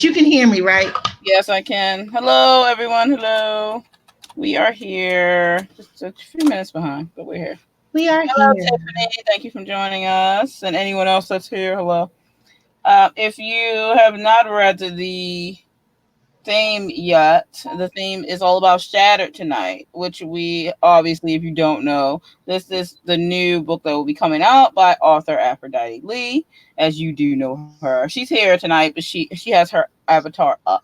You can hear me, right? Yes, I can. Hello, everyone. Hello. We are here. Just a few minutes behind, but we're here. We are Hello, here. Tiffany. Thank you for joining us. And anyone else that's here, hello. If you have not read the theme yet, the theme is all about Shattered tonight, which we obviously, if you don't know, this is the new book that will be coming out by author Aphrodite Lee. As you do know her, she's here tonight, but she has her avatar up,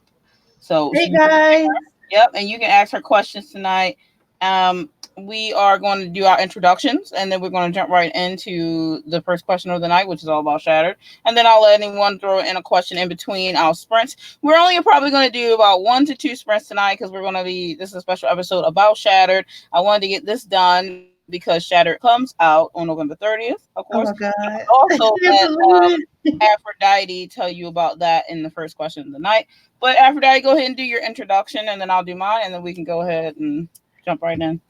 so Hey you can see guys. her. Yep, and you can ask her questions tonight. Um, we are going to do our introductions, and then we're going to jump right into the first question of the night, which is all about Shattered. And then I'll let anyone throw in a question in between our sprints. We're only probably going to do about 1 to 2 sprints tonight because we're going to be, this is a special episode about Shattered. I wanted to get this done because Shattered comes out on November 30th, of course. Oh my And God. I also can't let believe it. Aphrodite tell you about that in the first question of the night. But Aphrodite, go ahead and do your introduction, and then I'll do mine, and then we can go ahead and jump right in.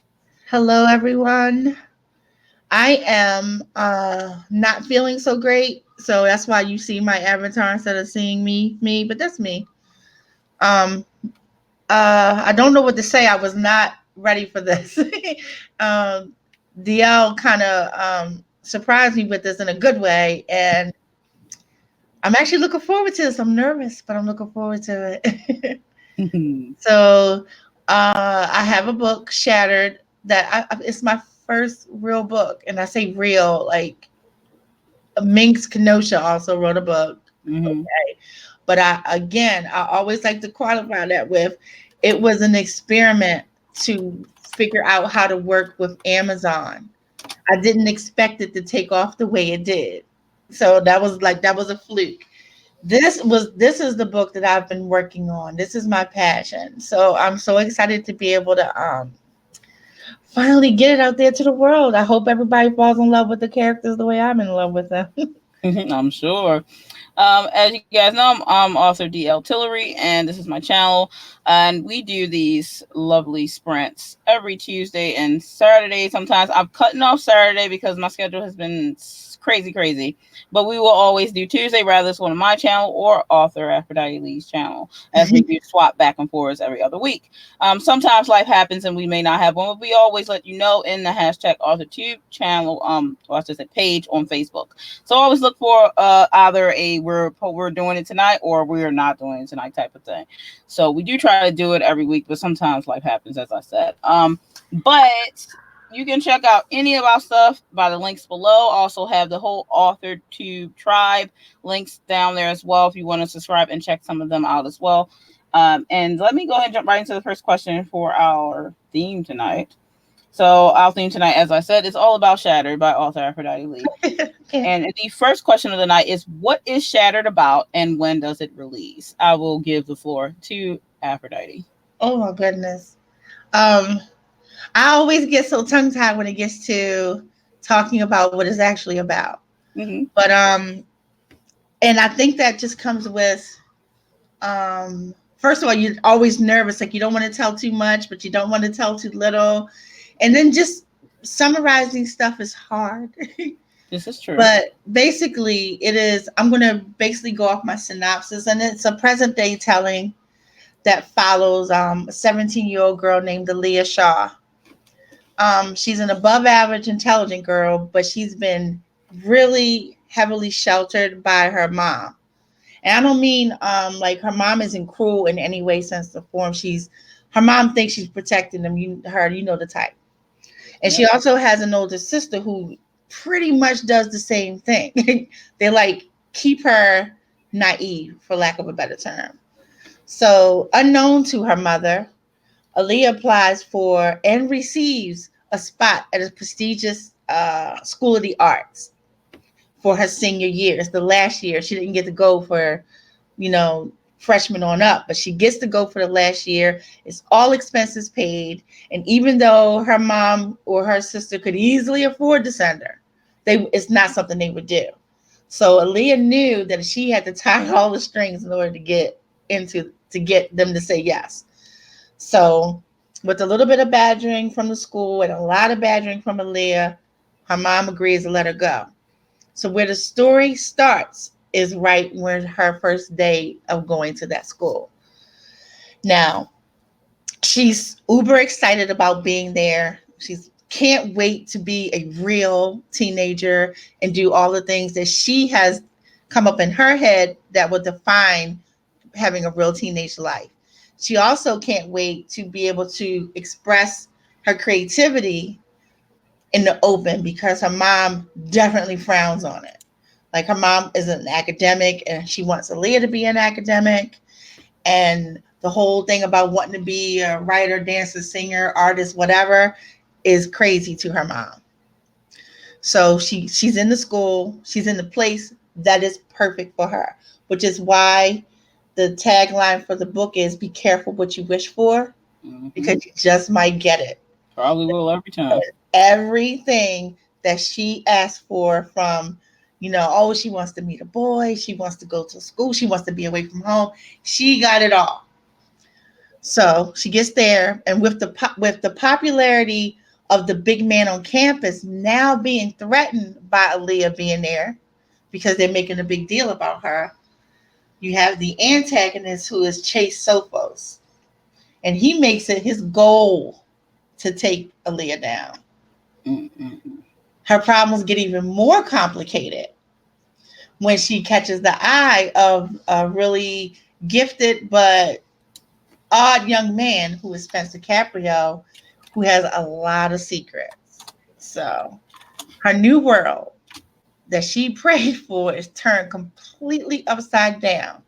Hello everyone. I am not feeling so great. So that's why you see my avatar instead of seeing me, but that's me. Um I don't know what to say. I was not ready for this. um DL kind of surprised me with this in a good way, and I'm actually looking forward to this. I'm nervous, but I'm looking forward to it. So I have a book, Shattered, that it's my first real book, and I say real like Minx Kenosha also wrote a book. Mm-hmm. Okay, but I always like to qualify that with it was an experiment to figure out how to work with Amazon. I didn't expect it to take off the way it did, so that was a fluke. This is the book that I've been working on. This is my passion. So I'm so excited to be able to finally get it out there to the world. I hope everybody falls in love with the characters the way I'm in love with them. I'm sure. As you guys know, I'm author DL Tillery, and this is my channel. And we do these lovely sprints every Tuesday and Saturday. Sometimes I'm cutting off Saturday because my schedule has been crazy, crazy. But we will always do Tuesday, rather it's one of my channel or author Aphrodite Lee's channel, as we do swap back and forth every other week. Sometimes life happens and we may not have one, but we always let you know in the hashtag AuthorTube channel, or I should say page on Facebook. So always look for either we're doing it tonight or we're not doing it tonight type of thing. So we do try to do it every week, but sometimes life happens, as I said. But you can check out any of our stuff by the links below. Also have the whole author tube tribe links down there as well if you want to subscribe and check some of them out as well. And let me go ahead and jump right into the first question for our theme tonight. So our theme tonight, as I said, is all about Shattered by author Aphrodite Lee. Okay. And the first question of the night is, what is Shattered about and when does it release? I will give the floor to Aphrodite. Oh my goodness. Um, I always get so tongue tied when it gets to talking about what it's actually about. Mm-hmm. But and I think that just comes with first of all, you're always nervous, like you don't want to tell too much, but you don't want to tell too little. And then just summarizing stuff is hard. This is true. But basically, I'm going to basically go off my synopsis, and it's a present day telling that follows a 17-year-old girl named Aaliyah Shaw. She's an above average intelligent girl, but she's been really heavily sheltered by her mom. And I don't mean like her mom isn't cruel in any way, sense, or form. Her mom thinks she's protecting them. You know the type. And she Yep. also has an older sister who pretty much does the same thing. They like keep her naive, for lack of a better term. So, unknown to her mother, Aaliyah applies for and receives a spot at a prestigious school of the arts for her senior year. It's the last year. She didn't get to go for, you know, freshman on up, but she gets to go for the last year. It's all expenses paid. And even though her mom or her sister could easily afford to send her, it's not something they would do. So Aaliyah knew that she had to tie all the strings in order to get them to say yes. So with a little bit of badgering from the school and a lot of badgering from Aaliyah, her mom agrees to let her go. So where the story starts is right when her first day of going to that school. Now, she's uber excited about being there. She's can't wait to be a real teenager and do all the things that she has come up in her head that will define having a real teenage life. She also can't wait to be able to express her creativity in the open because her mom definitely frowns on it. Like her mom is an academic and she wants Aaliyah to be an academic. And the whole thing about wanting to be a writer, dancer, singer, artist, whatever is crazy to her mom. So she's in the school, she's in the place that is perfect for her, which is why the tagline for the book is be careful what you wish for because you just might get it. Probably will every time. Everything that she asked for from, oh, she wants to meet a boy, she wants to go to school, she wants to be away from home. She got it all. So she gets there, and with the popularity of the big man on campus now being threatened by Aaliyah being there because they're making a big deal about her, you have the antagonist who is Chase Sophos, and he makes it his goal to take Aaliyah down. Her problems get even more complicated when she catches the eye of a really gifted but odd young man who is Spencer Caprio, who has a lot of secrets. So her new world that she prayed for is turned completely upside down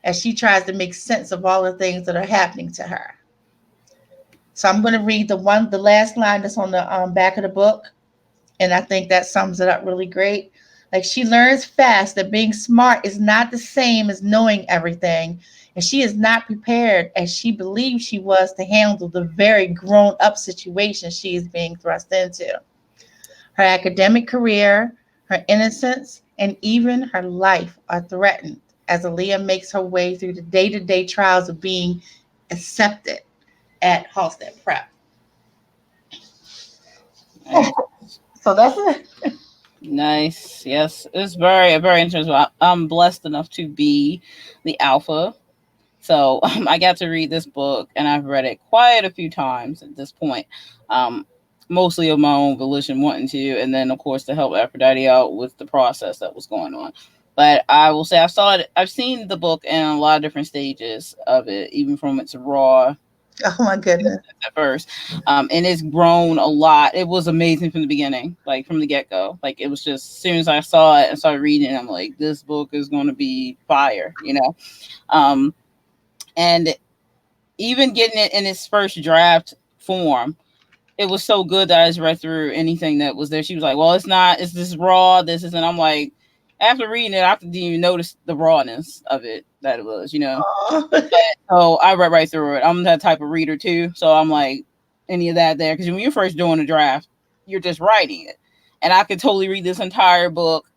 as she tries to make sense of all the things that are happening to her. So I'm going to read the last line that's on the back of the book, and I think that sums it up really great. Like she learns fast that being smart is not the same as knowing everything, and she is not prepared as she believed she was to handle the very grown up situation she is being thrust into. Her academic career, her innocence, and even her life are threatened as Aaliyah makes her way through the day to day trials of being accepted at Halstead Prep. So that's it. Nice. Yes, it's very, very interesting. I'm blessed enough to be the alpha. So I got to read this book, and I've read it quite a few times at this point. Um, Mostly of my own volition, wanting to, and then of course to help Aphrodite out with the process that was going on. But I will say I've seen the book in a lot of different stages of it, even from its raw Oh my goodness. at first. And it's grown a lot. It was amazing from the beginning, like from the get go. Like it was just as soon as I saw it and started reading it, I'm like, this book is going to be fire, you know. And even getting it in its first draft form, it was so good that I just read through anything that was there. She was like, well, it's not, it's this raw, this is, and I'm like, after reading it, I didn't even notice the rawness of it that it was, you know. So I read right through it. I'm that type of reader too. So I'm like, any of that there. Because when you're first doing a draft, you're just writing it. And I could totally read this entire book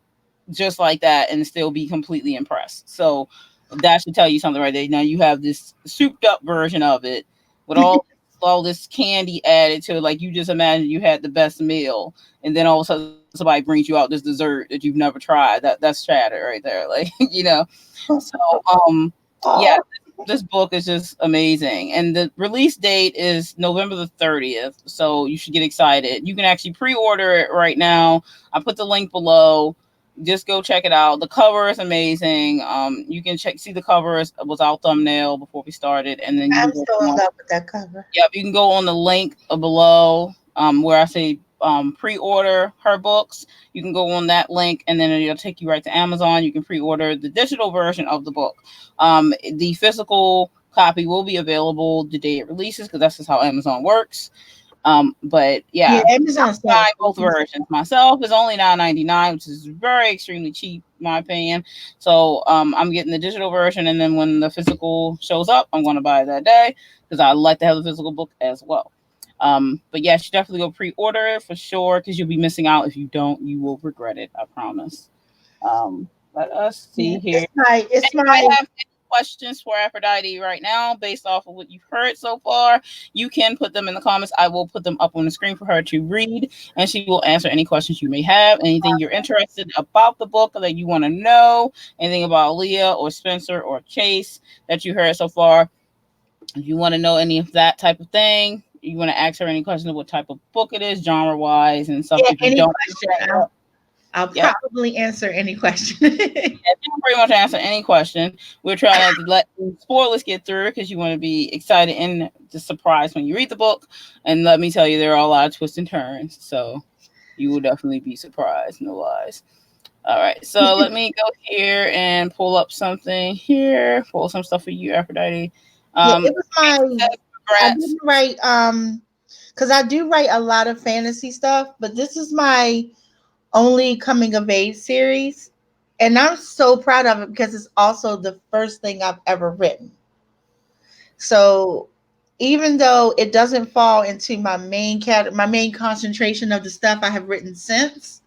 just like that and still be completely impressed. So that should tell you something right there. Now you have this souped up version of it with all this candy added to it. Like you just imagine you had the best meal, and then all of a sudden somebody brings you out this dessert that you've never tried. That's chatter right there. Like, you know. So yeah, this book is just amazing. And the release date is November the 30th. So you should get excited. You can actually pre-order it right now. I put the link below. Just go check it out. The cover is amazing. You can see the cover was our thumbnail before we started, and then I'm still in love with that cover. Yep, you can go on the link below where I say pre-order her books. You can go on that link, and then it'll take you right to Amazon. You can pre-order the digital version of the book. The physical copy will be available the day it releases because that's just how Amazon works. But yeah, Amazon's buying both versions. Myself is only $9.99, which is very extremely cheap, in my opinion. So I'm getting the digital version, and then when the physical shows up, I'm going to buy it that day because I like to have the physical book as well. But yeah, you should definitely go pre-order it for sure because you'll be missing out. If you don't, you will regret it. I promise. Let us see here. It's my questions for Aphrodite right now based off of what you've heard so far, you can put them in the comments. I will put them up on the screen for her to read, and she will answer any questions you may have. Anything you're interested about the book that you want to know, anything about Leah or Spencer or Chase that you heard so far. If you want to know any of that type of thing, you want to ask her any questions of what type of book it is, genre wise, and stuff. Yeah, If you any don't, question, I'll yep. probably answer any question. Yeah, you can pretty much answer any question. We're trying not to let spoilers get through because you want to be excited and the surprise when you read the book. And let me tell you, there are a lot of twists and turns, so you will definitely be surprised. No lies. All right, so let me go here and pull up something here. Pull some stuff for you, Aphrodite. Yeah, it was my. I Congrats. didn't write because I do write a lot of fantasy stuff, but this is my only coming of age series, and I'm so proud of it because it's also the first thing I've ever written. So even though it doesn't fall into my main concentration of the stuff I have written since,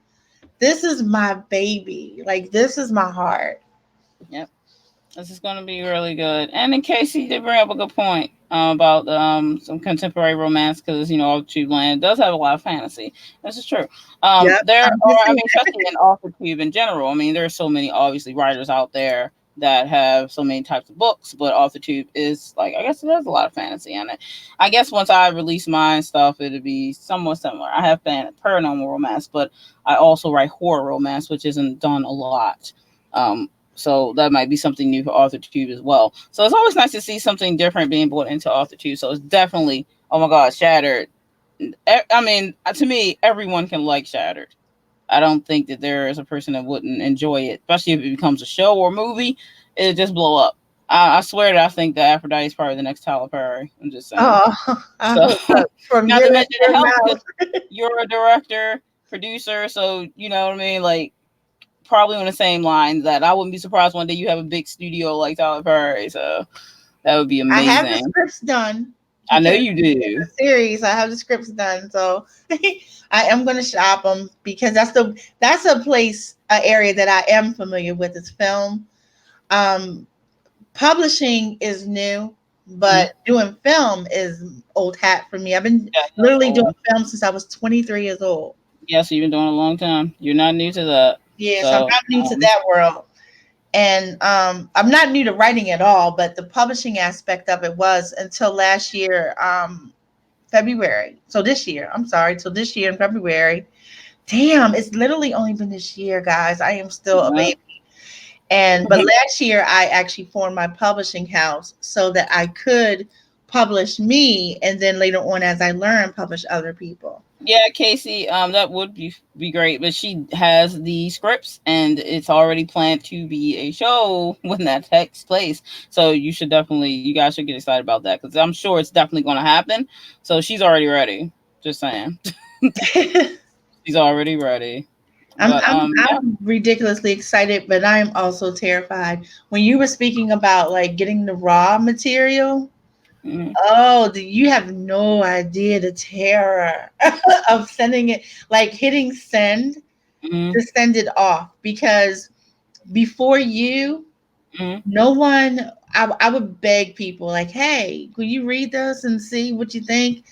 this is my baby. Like, this is my heart. Yep. This is going to be really good. And in case he did bring up a good point about some contemporary romance, because Altitude Land does have a lot of fantasy. This is true. Yep. There are, I mean, especially in Altitude in general. I mean, there are so many obviously writers out there that have so many types of books, but Altitude is like, I guess it has a lot of fantasy in it. I guess once I release my stuff, it'll be somewhat similar. I have paranormal romance, but I also write horror romance, which isn't done a lot. So that might be something new for Author2 as well. So it's always nice to see something different being brought into Author2. So it's definitely, oh my God, Shattered. I mean, to me, everyone can like Shattered. I don't think that there is a person that wouldn't enjoy it, especially if it becomes a show or movie. It'll just blow up. I swear that I think that Aphrodite is probably the next Tyler Perry. I'm just saying. Oh, So, from not to mention it helps mouth. because you're a director, producer, so you know what I mean. Like, probably on the same lines that I wouldn't be surprised one day you have a big studio like Tyler Perry. So that would be I have the amazing. scripts done. I know you do. The series, I have the scripts done, so I am going to shop them because that's a place, an area that I am familiar with. Is film. Publishing is new, but doing film is old hat for me. I've been literally doing film since I was 23 years old. Yeah, so you've been doing it a long time. You're not new to that. Yeah, so I'm not new to that world. And I'm not new to writing at all, but the publishing aspect of it was until last year, February. So this year, I'm sorry, till this year in February. Damn, it's literally only been this year, guys. I am still a baby. But last year I actually formed my publishing house so that I could publish me, and then later on, as I learn, publish other people. Yeah, Casey, that would be great, but she has the scripts and it's already planned to be a show when that takes place. So you guys should get excited about that because I'm sure it's definitely going to happen. So she's already ready. Just saying, she's already ready. I'm ridiculously excited, but I am also terrified. When you were speaking about like getting the raw material, oh, you have no idea the terror of sending it, like hitting send to send it off. Because before you, no one, I would beg people like, hey, could you read this and see what you think?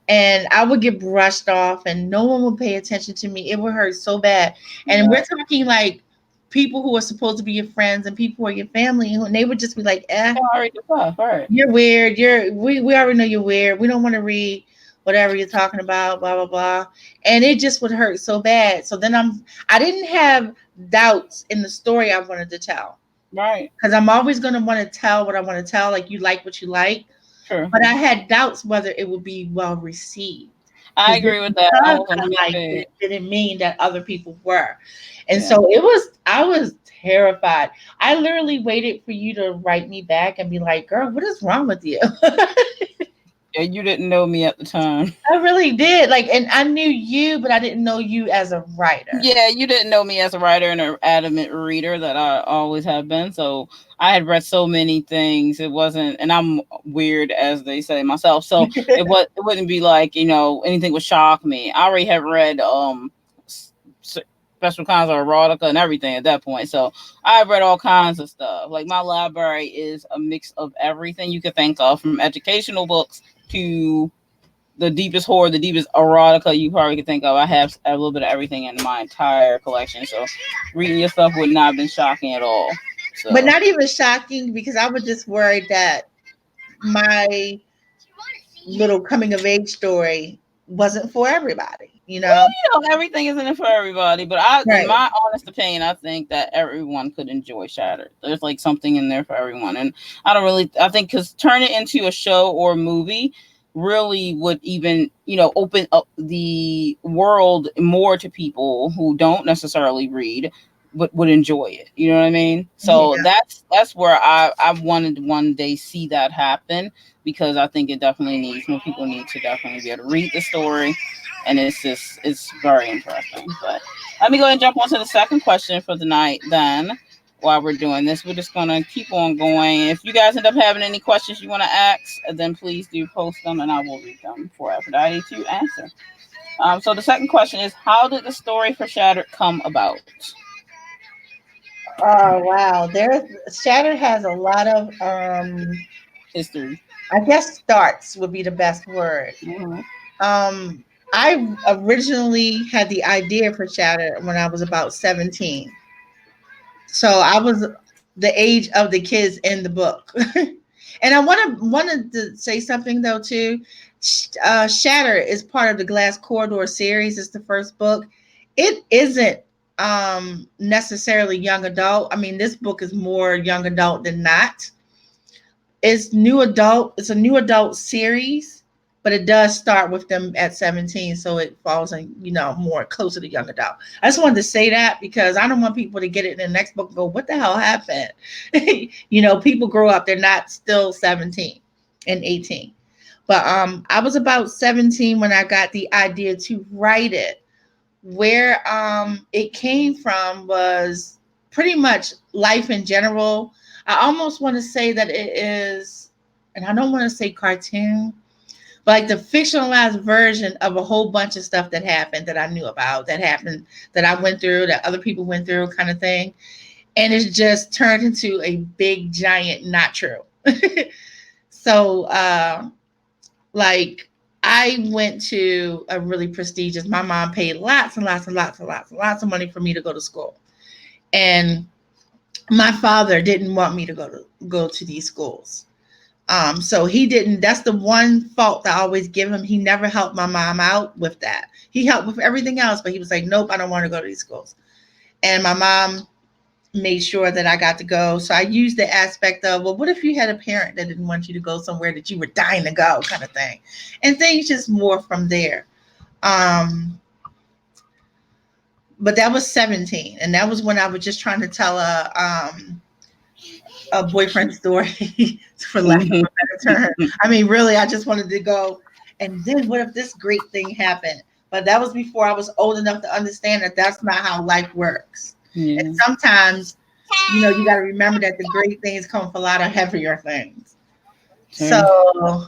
And I would get brushed off and no one would pay attention to me. It would hurt so bad. And we're talking like people who are supposed to be your friends and people who are your family, and they would just be like, you're weird. We already know you're weird. We don't want to read whatever you're talking about, blah, blah, blah. And it just would hurt so bad. So then I didn't have doubts in the story I wanted to tell. Right. Because I'm always going to want to tell what I want to tell. Like, you like what you like. Sure. But I had doubts whether it would be well received. I agree with that. I liked it didn't mean that other people were. And so I was terrified. I literally waited for you to write me back and be like, girl, what is wrong with you? Yeah, you didn't know me at the time. I really did. Like, and I knew you, but I didn't know you as a writer. Yeah, you didn't know me as a writer and an adamant reader that I always have been. So I had read so many things. It wasn't, and I'm weird as they say myself. So it wouldn't be like, anything would shock me. I already had read special kinds of erotica and everything at that point. So I've read all kinds of stuff. Like my library is a mix of everything you could think of, from educational books to the deepest horror, the deepest erotica you probably could think of. I have a little bit of everything in my entire collection. So reading your stuff would not have been shocking at all. So But not even shocking, because I was just worried that my little coming of age story wasn't for everybody, you well, know? everything isn't for everybody, but I, in Right. my honest opinion, I think that everyone could enjoy Shattered. There's like something in there for everyone, and I think because turn it into a show or a movie really would even, open up the world more to people who don't necessarily read, but would enjoy it. You know what I mean? So Yeah. that's where I wanted to one day see that happen, because I think it definitely needs more people need to definitely be able to read the story, and it's very interesting. But let me go ahead and jump on to the second question for the night then. While we're doing this, we're just gonna keep on going. If you guys end up having any questions you want to ask, then please do post them and I will read them for Aphrodite to answer. So the second question is, how did the story for Shattered come about? Oh wow. Shattered has a lot of History. I guess starts would be the best word. Mm-hmm. Um I originally had the idea for Shattered when I was about 17. So I was the age of the kids in the book. And I wanted to say something though too. Shatter is part of the Glass Corridor series. It's the first book. It isn't necessarily young adult. I mean, this book is more young adult than not. It's new adult. It's a new adult series, but it does start with them at 17, so it falls in, more closer to young adult. I just wanted to say that because I don't want people to get it in the next book and go, what the hell happened? People grow up, they're not still 17 and 18. But I was about 17 when I got the idea to write it. Where it came from was pretty much life in general. I almost want to say that it is, and I don't want to say cartoon, but like the fictionalized version of a whole bunch of stuff that happened that I knew about, that happened, that I went through, that other people went through, kind of thing. And it's just turned into a big giant not true. So like I went to a really prestigious, my mom paid lots and lots and lots and lots and lots of money for me to go to school. And my father didn't want me to go to these schools. So he didn't, that's the one fault I always give him. He never helped my mom out with that. He helped with everything else, but he was like, nope, I don't want to go to these schools. And my mom made sure that I got to go. So I used the aspect of, well, what if you had a parent that didn't want you to go somewhere that you were dying to go, kind of thing. And things just more from there. But that was 17. And that was when I was just trying to tell a boyfriend story, for lack of a better term. I mean, really, I just wanted to go. And then what if this great thing happened? But that was before I was old enough to understand that that's not how life works. Yeah. And sometimes, you got to remember that the great things come from a lot of heavier things. Sure. So,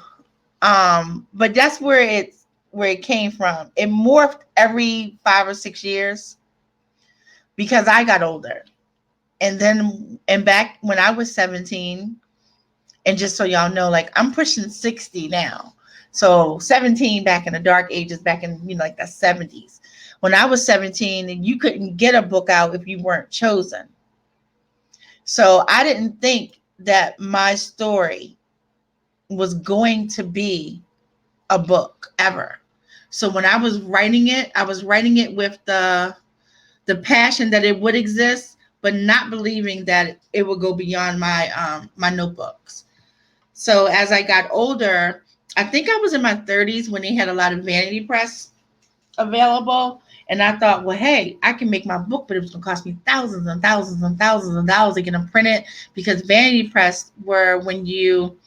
but that's where it came from. It morphed every 5 or 6 years because I got older. And back when I was 17, and just so y'all know, like I'm pushing 60 now. So 17 back in the dark ages, back in like the 70s. When I was 17, and you couldn't get a book out if you weren't chosen. So I didn't think that my story was going to be a book ever. So when I was writing it with the passion that it would exist, but not believing that it would go beyond my notebooks. So as I got older, I think I was in my 30s when they had a lot of vanity press available. And I thought, well, hey, I can make my book, but it was going to cost me thousands and thousands and thousands of dollars to get them printed, because vanity press were when you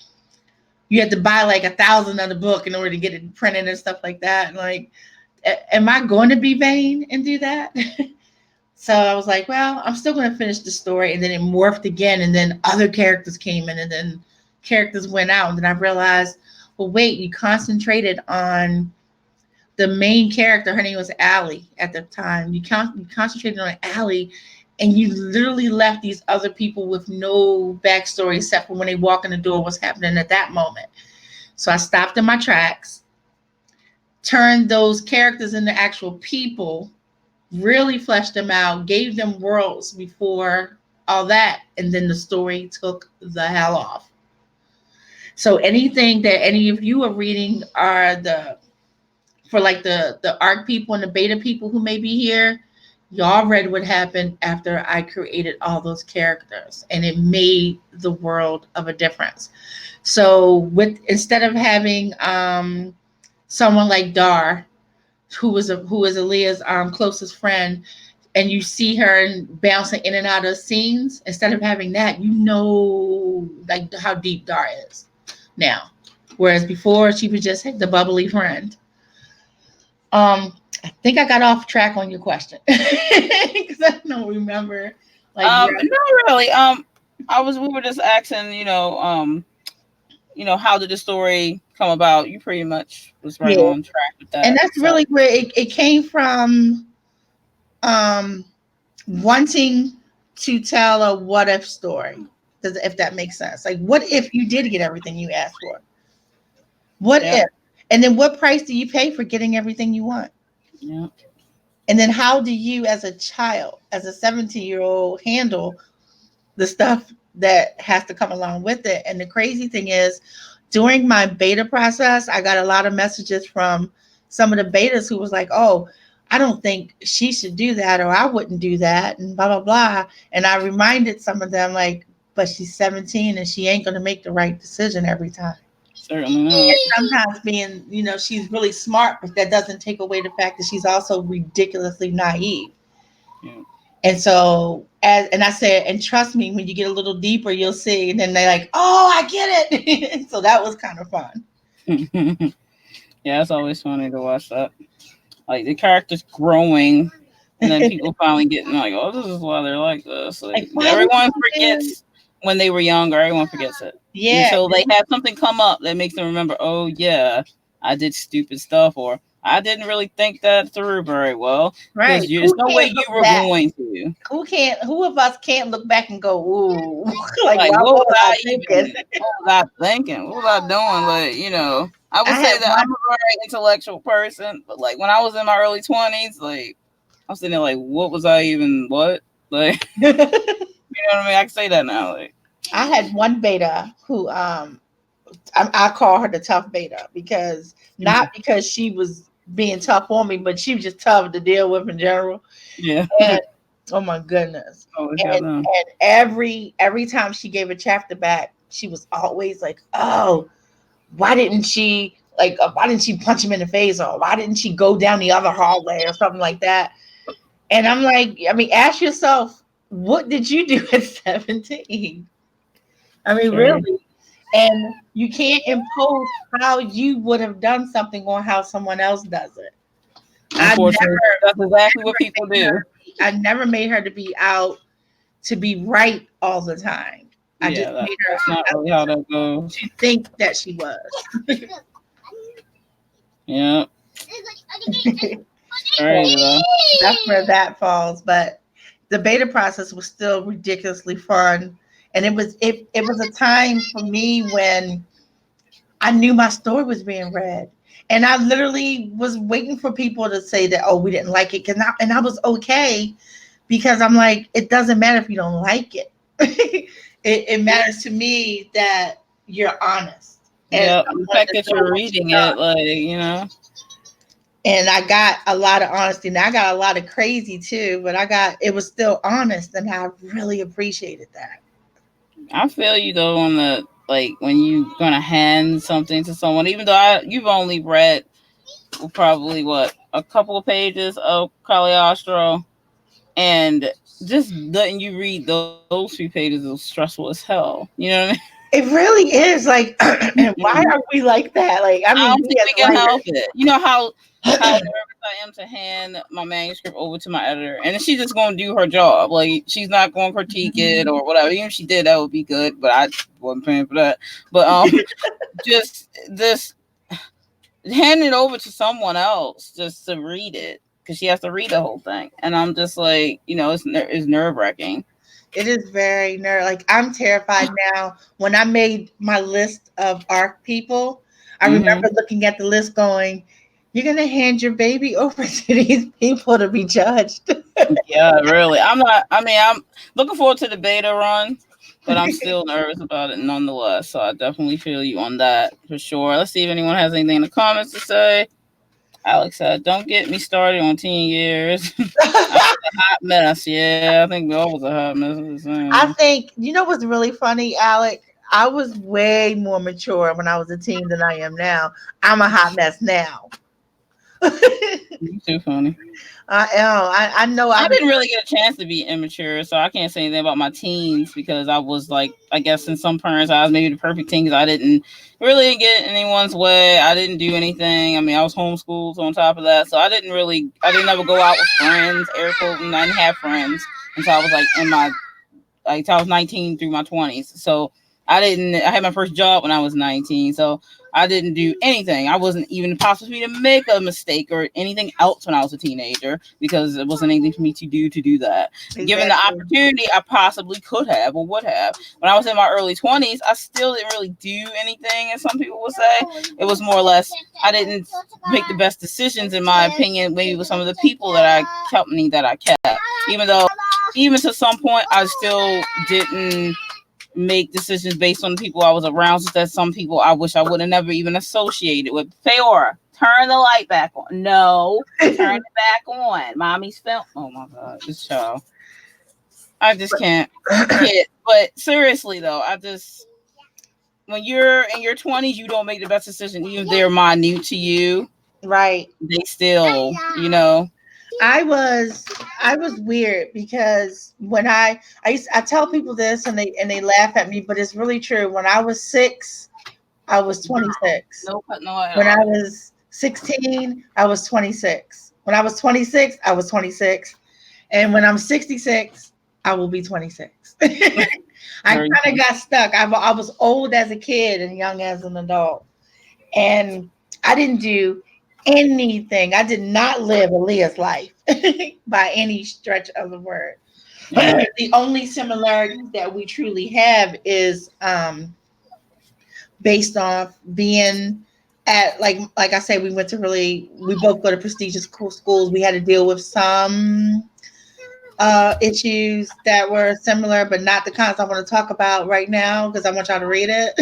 had to buy like 1,000 of the book in order to get it printed and stuff like that. And like, am I going to be vain and do that? So I was like, well, I'm still going to finish the story. And then it morphed again. And then other characters came in, and then characters went out. And then I realized, well, wait, you concentrated on the main character, her name was Allie at the time. You concentrated on Allie, and you literally left these other people with no backstory except for when they walk in the door, what's happening at that moment. So I stopped in my tracks, turned those characters into actual people, really fleshed them out, gave them worlds before all that, and then the story took the hell off. So anything that any of you are reading are the for like the ARC people and the beta people who may be here, y'all read what happened after I created all those characters, and it made the world of a difference. So with instead of having someone like Dar, who is Aaliyah's closest friend, and you see her bouncing in and out of scenes, instead of having that, you know, like how deep Dar is now. Whereas before she was just the bubbly friend. I think I got off track on your question because I don't remember. Like, not really. We were just asking, how did the story come about? You pretty much was right yeah, on track with that. and that's really where it came from. Um, Wanting to tell a what if story, if that makes sense. Like, what if you did get everything you asked for? What if? And then what price do you pay for getting everything you want? Yeah. And then how do you, as a child, as a 17-year-old, handle the stuff that has to come along with it? And the crazy thing is, during my beta process, I got a lot of messages from some of the betas who was like, oh, I don't think she should do that, or I wouldn't do that, and blah, blah, blah. And I reminded some of them, like, but she's 17 and she ain't going to make the right decision every time. Certainly not. And sometimes being, she's really smart, but that doesn't take away the fact that she's also ridiculously naive. Yeah. And so, and I said, and trust me, when you get a little deeper, you'll see. And then they're like, oh, I get it. So that was kind of fun. Yeah, it's always funny to watch that. Like the characters growing, and then people finally getting like, oh, this is why they're like this. Like everyone forgets when they were younger. Everyone forgets it. Yeah. So they have something come up that makes them remember, oh, yeah, I did stupid stuff, or I didn't really think that through very well. Right. There's no way you were going to. Who of us can't look back and go, ooh, like what was I thinking? What was I thinking? What was I doing? Like, I would say that I'm a very intellectual person, but like when I was in my early 20s, like I was sitting there like, what was I even? What? Like, you know what I mean? I can say that now. Like, I had one beta who I call her the tough beta because not because she was being tough on me, but she was just tough to deal with in general. Yeah. And oh my goodness. And every time she gave a chapter back, she was always like, oh, why didn't she punch him in the face, or why didn't she go down the other hallway or something like that? And I'm like, I mean, ask yourself, what did you do at 17? I mean, really. And you can't impose how you would have done something on how someone else does it. Unfortunately, that's exactly what people do. I never made her to be out to be right all the time. I just made her that's not really how that goes. To think that she was. Yeah. That's where that falls. But the beta process was still ridiculously fun. And it was a time for me when I knew my story was being read. And I literally was waiting for people to say that, oh, we didn't like it. And I was okay, because I'm like, it doesn't matter if you don't like it. It matters to me that you're honest. Yeah, the fact that you're reading it, like, And I got a lot of honesty, and I got a lot of crazy too, but it was still honest, and I really appreciated that. I feel you though on the, like, when you're gonna hand something to someone, even though you've only read probably a couple of pages of Cagliostro, and just letting you read those few pages is stressful as hell. You know what I mean? It really is. Like, why are we like that? Like, I mean, I don't think we can help it. You know how nervous I am to hand my manuscript over to my editor, and she's just going to do her job. Like, she's not going to critique it or whatever. Even if she did, that would be good. But I wasn't paying for that. But just this. hand it over to someone else just to read it because she has to read the whole thing. And I'm just like, it's nerve wracking. It is very like I'm terrified now. When I made my list of ARC people, I Hmm. remember looking at the list going, "You're gonna hand your baby over to these people to be judged." Yeah, really. I'm looking forward to the beta run, but I'm still nervous about it nonetheless. So I definitely feel you on that for sure. Let's see if anyone has anything in the comments to say. Alex said, "Don't get me started on teen years." I was a hot mess. Yeah, I think we all was a hot mess at the same I time. think you know what's really funny, Alec. I was way more mature when I was a teen than I am now. I'm a hot mess now. You too funny. I am. I know. I I've been. didn't really get a chance to be immature, so I can't say anything about my teens because I was like, I guess in some parents' eyes, maybe the perfect teen because I didn't really get in anyone's way. I didn't do anything. I mean, I was homeschooled on top of that, so I didn't ever go out with friends, air quoting. I didn't have friends until I was like until I was 19 through my 20s. So I had my first job when I was 19. So I didn't do anything. I wasn't even possible to make a mistake or anything else when I was a teenager because it wasn't anything for me to do that. Given the Exactly. opportunity, I possibly could have or would have. When I was in my early 20s, I still didn't really do anything, as some people would say. It was more or less, I didn't make the best decisions, in my opinion, maybe with some of the people that I kept. Even though even to some point, I still didn't make decisions based on the people I was around. So that some people I wish I would have never even associated with. Feora, turn the light back on. No, turn it back on. Mommy's film. Oh my god, this show. I just can't. But seriously though, when you're in your 20s, you don't make the best decision, even if they're minute to you. Right. They still, you know. I was weird because when I tell people this and they laugh at me, but it's really true. When I was 6, I was 26. No cutting the light When I off. was 16, I was 26. When I was 26, I was 26. And when I'm 66, I will be 26. I kind Very of got stuck. I was old as a kid and young as an adult. And I didn't do anything. I did not live Aaliyah's life by any stretch of the word. yeah. The only similarities that we truly have is based off being at like I say, we both go to prestigious schools. We had to deal with some issues that were similar, but not the kinds I want to talk about right now because I want y'all to read it.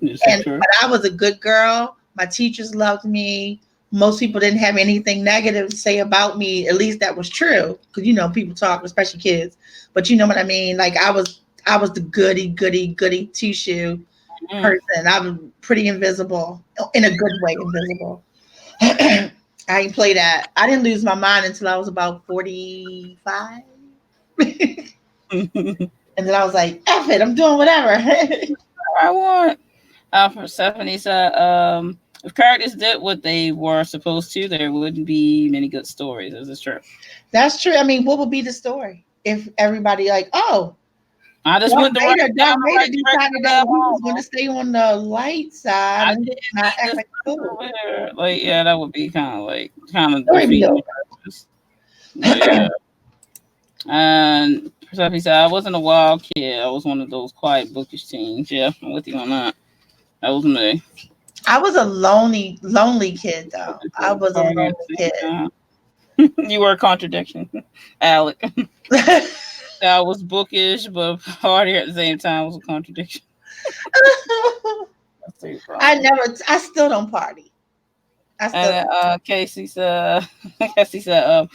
This is true. But I was a good girl. My teachers loved me. Most people didn't have anything negative to say about me. At least that was true, because people talk, especially kids. But you know what I mean. Like I was the goody two shoe Mm. person. I was pretty invisible in a good way, invisible. I didn't play that. I didn't lose my mind until I was about 45. And then I was like, F it, I'm doing whatever. I want. For Stephanie said, if characters did what they were supposed to, there wouldn't be many good stories. Is this true? That's true. I mean, what would be the story if everybody like, oh, I just Darth went the right Vader, down Darth the Vader right direction decided with that that he was going home. to stay on the light side I and didn't not need act this like a fool. over here. Like, yeah, that would be kind of Story be defeating over. the purpose. Yeah. And Stephanie said, I wasn't a wild kid. I was one of those quiet, bookish teens. Yeah, I'm with you on that. That was me. I was a lonely kid though. I was a Party at lonely the same kid. time. You were a contradiction, Alec. I was bookish, but party at the same time was a contradiction. That's too funny. I still don't party. I still And don't. Casey said, Casey said,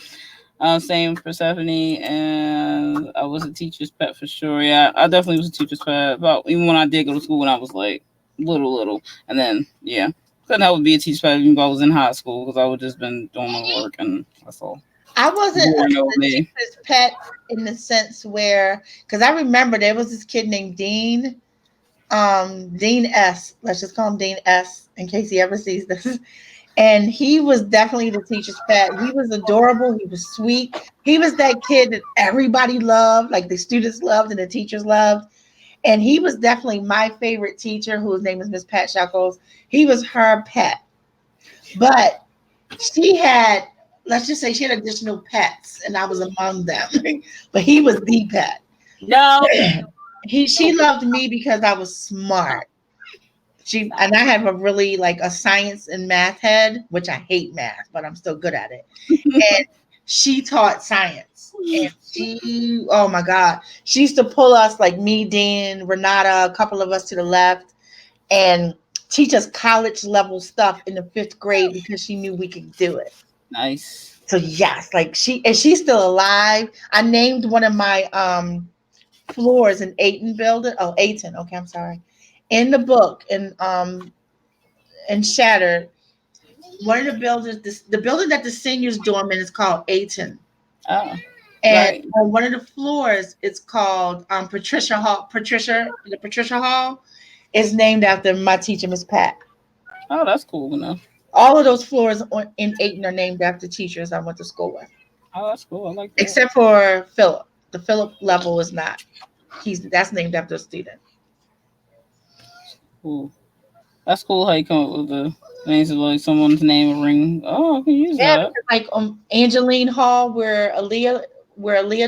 same for Stephanie, and I was a teacher's pet for sure. Yeah, I definitely was a teacher's pet. But even when I did go to school when I was like little, and then yeah, couldn't help but be a teacher's pet even if I was in high school because I would just been doing my work and that's all. I wasn't Boring old a me. teacher's pet in the sense where, because I remember there was this kid named Dean, Dean S. Let's just call him Dean S. in case he ever sees this. And he was definitely the teacher's pet. He was adorable. He was sweet. He was that kid that everybody loved, like the students loved and the teachers loved. And he was definitely my favorite teacher, whose name is Miss Pat Shuckles. He was her pet. But she had, let's just say, she had additional pets, and I was among them. But he was the pet. No, She loved me because I was smart. She and I have a really like a science and math head, which I hate math, but I'm still good at it. And she taught science. And she, oh my God, she used to pull us like me, Dean, Renata, a couple of us to the left, and teach us college level stuff in the fifth grade because she knew we could do it. nice. So yes, like she's still alive. I named one of my floors in Aiton building. Oh, Aiton. Okay, I'm sorry. In the book in Shattered, one of the buildings, the building that the seniors dorm in is called Aiton. Oh, And right. on one of the floors, it's called Patricia Hall. The Patricia Hall is named after my teacher, Miss Pat. Oh, that's cool enough. All of those floors in Aiton are named after teachers I went to school with, Oh, that's cool. I like that. except for Philip. The Philip level is not. That's named after a student. Cool. That's cool how you come up with the names of like someone's name and ring. Oh, I can use Yeah, that. because like Angeline Hall, where Aaliyah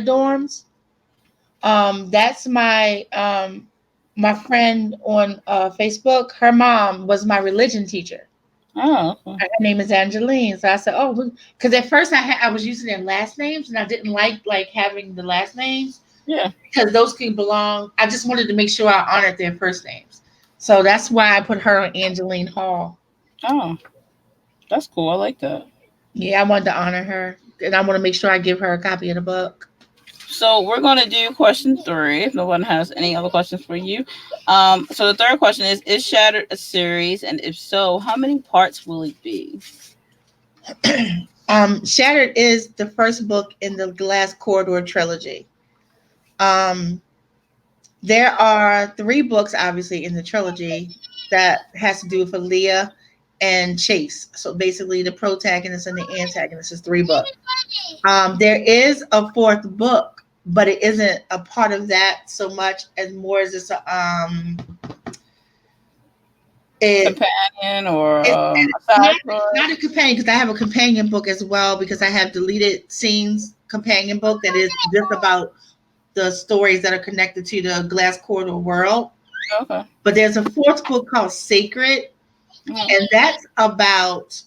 dorms. That's my friend on Facebook. Her mom was my religion teacher. Oh, okay. Her name is Angeline. So I said, oh, because at first I was using their last names, and I didn't like having the last names Yeah. because those can belong. I just wanted to make sure I honored their first names. So that's why I put her on Angeline Hall. Oh, that's cool. I like that. Yeah, I wanted to honor her, and I want to make sure I give her a copy of the book. So we're gonna do question three. If no one has any other questions for you, so the third question is Shattered a series, and if so, how many parts will it be? Shattered is the first book in the Glass Corridor trilogy. Um, there are three books, obviously, in the trilogy that has to do with Aaliyah and Chase. So basically, the protagonist and the antagonist is three books. There is a fourth book, but it isn't a part of that so much as more as it's it Companion or a not, side it's story? not a companion because I have a companion book as well because I have deleted scenes companion book that is just about the stories that are connected to the Glass Corridor world. Okay. But there's a fourth book called Sacred, Mhm. and that's about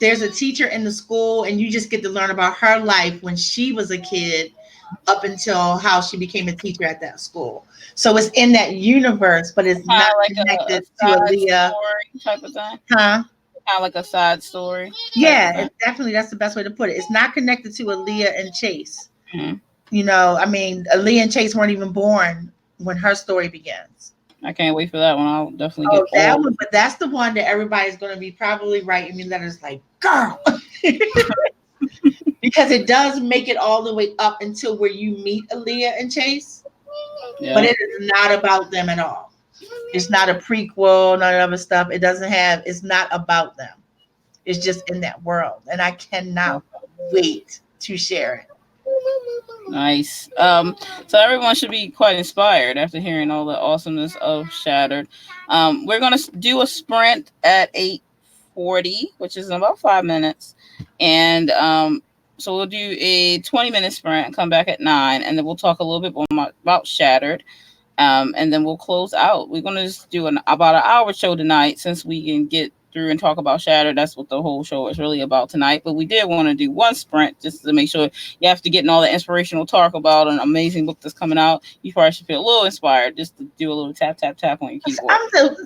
there's a teacher in the school, and you just get to learn about her life when she was a kid up until how she became a teacher at that school. So it's in that universe, but it's Kind not of like a connected to side Aaliyah. story type of thing. Huh? Kind of like a side story type of Yeah, thing. definitely. That's the best way to put it. It's not connected to Aaliyah and Chase. Mhm. I mean, Aaliyah and Chase weren't even born when her story begins. I can't wait for that one. I'll definitely Oh, get that all. one, but that's the one that everybody's going to be probably writing me letters like, girl, because it does make it all the way up until where you meet Aaliyah and Chase, but Yeah. it is not about them at all. It's not a prequel, none of other stuff. It's not about them. It's just in that world. And I cannot wait to share it. Nice. So everyone should be quite inspired after hearing all the awesomeness of Shattered. We're gonna do a sprint at 8:40, which is in about 5 minutes, and so we'll do a 20-minute sprint and come back at 9, and then we'll talk a little bit more about Shattered. And then we'll close out. We're gonna just do about an hour show tonight since we can get through and talk about Shatter. That's what the whole show is really about tonight. But we did want to do one sprint just to make sure you have to get in all the inspirational talk about an amazing book that's coming out. You probably should feel a little inspired just to do a little tap tap tap on your keyboard.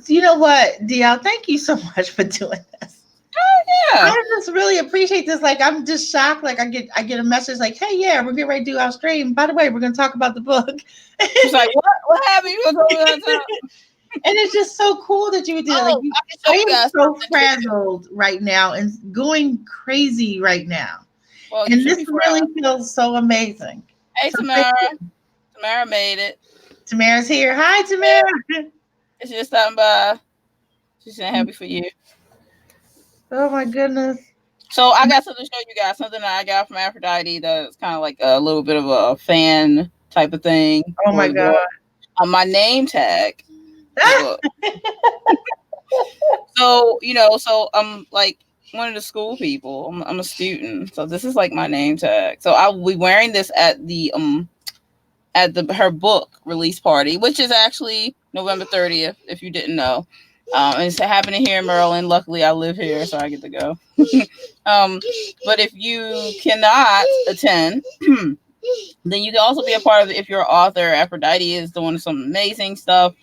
You know what, DL? Thank you so much for doing this. Yeah. I just really appreciate this. Like, I'm just shocked. Like, I get a message like, "Hey, yeah, we're getting ready to do our stream. By the way, we're going to talk about the book." She's like, what? What happened? You gonna tell me that? And it's just so cool that you would do it. Like, Oh, I can show I you am guys so something too. frazzled right now and going crazy right now. Well, you And should this be really proud. feels so amazing. Hey, So thank Tamara. you. Tamara made it. Tamara's here. Hi, Tamara. She's just stopping by. She's saying happy for you. Oh my goodness. So I got something to show you guys. Something that I got from Aphrodite that's kind of like a little bit of a fan type of thing Oh for my the God. book. On my name tag. Look. So so I'm like one of the school people. I'm a student, so this is like my name tag. So I'll be wearing this at the her book release party, which is actually November 30th. If you didn't know, and it's happening here in Maryland. Luckily, I live here, so I get to go. um, but if you cannot attend, then you can also be a part of it if you're an author. Aphrodite is doing some amazing stuff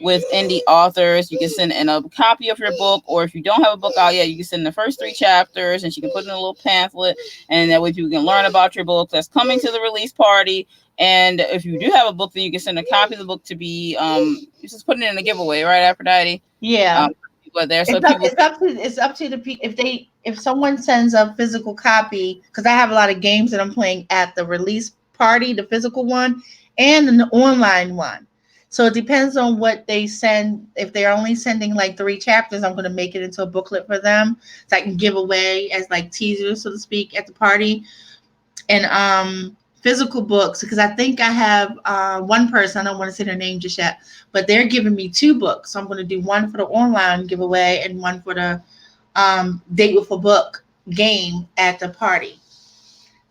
with indie authors. You can send in a copy of your book, or if you don't have a book out yet, you can send the first 3 chapters, and she can put in a little pamphlet, and that way people can learn about your book that's coming to the release party. And if you do have a book, then you can send a copy of the book to be you just put it in a giveaway, right, Aphrodite? Yeah. But there, so It's up, people. it's up to the people. If someone sends a physical copy, because I have a lot of games that I'm playing at the release party, the physical one and an online one. So it depends on what they send. If they're only sending like 3 chapters, I'm going to make it into a booklet for them so I can give away as like teasers, so to speak, at the party. And physical books, because I think I have one person, I don't want to say their name just yet, but they're giving me 2 books. So I'm going to do one for the online giveaway and one for the date with a book game at the party.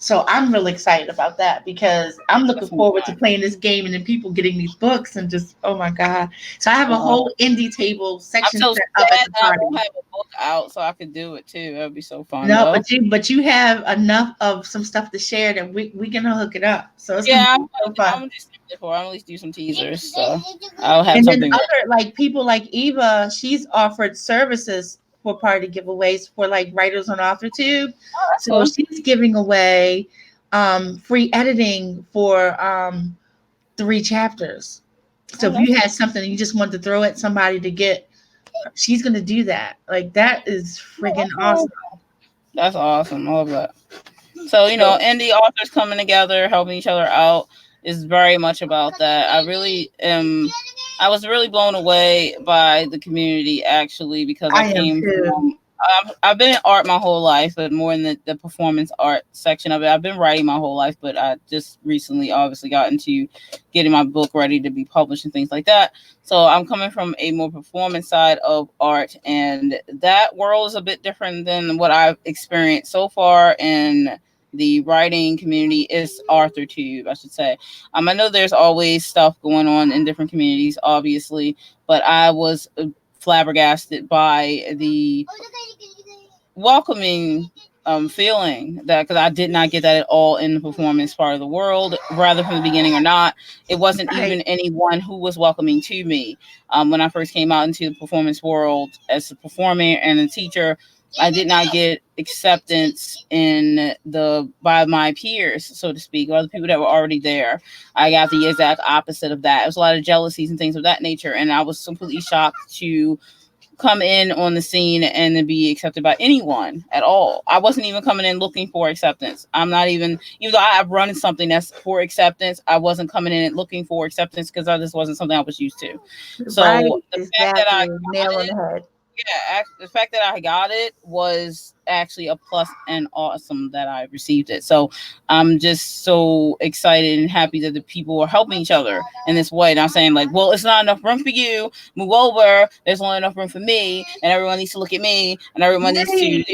So I'm really excited about that because I'm looking That's gonna be forward to fun. playing this game and then people getting these books and just, oh my God. So I have a whole indie table I'm section so set up at sad the that I won't party. have a book out so I could do it too. That would be so fun No, though. but you have enough of some stuff to share that we gonna hook it up. So it's gonna Yeah, be so fun. I'm gonna do something for. I'm at least do some teasers, so I'll have And then something. other like people like Eva, she's offered services for party giveaways for like writers on AuthorTube. Oh, that's So cool. she's giving away free editing for 3 chapters. So Oh, if you that's had something and you just wanted to throw at somebody to get, she's gonna do that. Like that is freaking cool. awesome. That's awesome. I love that. So, So indie authors coming together, helping each other out is very much about that. I was really blown away by the community actually because I I am came too. from, I've been in art my whole life, but more in the performance art section of it. I've been writing my whole life, but I just recently obviously got into getting my book ready to be published and things like that. So I'm coming from a more performance side of art, and that world is a bit different than what I've experienced so far in the writing community is Arthur Tube, I should say. I know there's always stuff going on in different communities, obviously, but I was flabbergasted by the welcoming feeling that because I did not get that at all in the performance part of the world, rather from the beginning or not. It wasn't Right. even anyone who was welcoming to me when I first came out into the performance world as a performer and a teacher. I did not get acceptance in the by my peers, so to speak, or the people that were already there. I got the exact opposite of that. It was a lot of jealousies and things of that nature, and I was completely shocked to come in on the scene and then be accepted by anyone at all. I wasn't even coming in looking for acceptance. I'm not even though I've run something that's for acceptance, I wasn't coming in and looking for acceptance because this wasn't something I was used to. Right. So the fact that I Exactly. Nail on the head. the fact that I got it was actually a plus and awesome that I received it. So I'm just so excited and happy that the people are helping each other in this way. Not saying like, well, it's not enough room for you, move over. There's only enough room for me, and everyone needs to look at me, and everyone needs to, Right.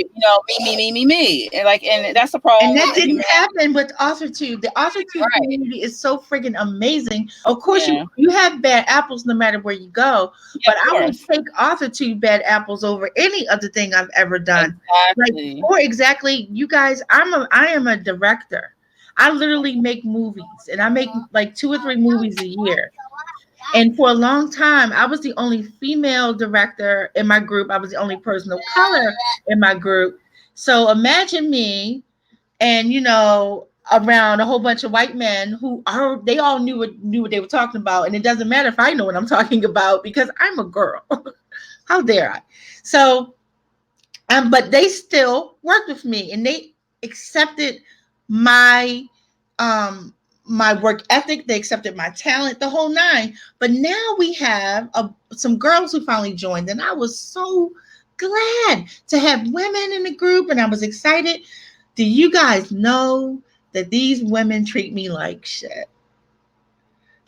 me, and that's the problem And with that didn't humanity, happen with AuthorTube. The AuthorTube right? community is so friggin' amazing. Of course, Yeah, you have bad apples no matter where you go, yeah, but of I will course, take AuthorTube bad apples over any other thing I've ever done. Like exactly. for exactly, you guys, I am a director. I literally make movies, and I make like 2 or 3 movies a year. And for a long time, I was the only female director in my group. I was the only person of color in my group. So imagine me and around a whole bunch of white men who are they all knew what they were talking about, and it doesn't matter if I know what I'm talking about because I'm a girl. How dare I? So but they still worked with me and they accepted my um my work ethic, they accepted my talent, the whole nine. But now we have some girls who finally joined, and I was so glad to have women in the group, and I was excited. Do you guys know that these women treat me like shit?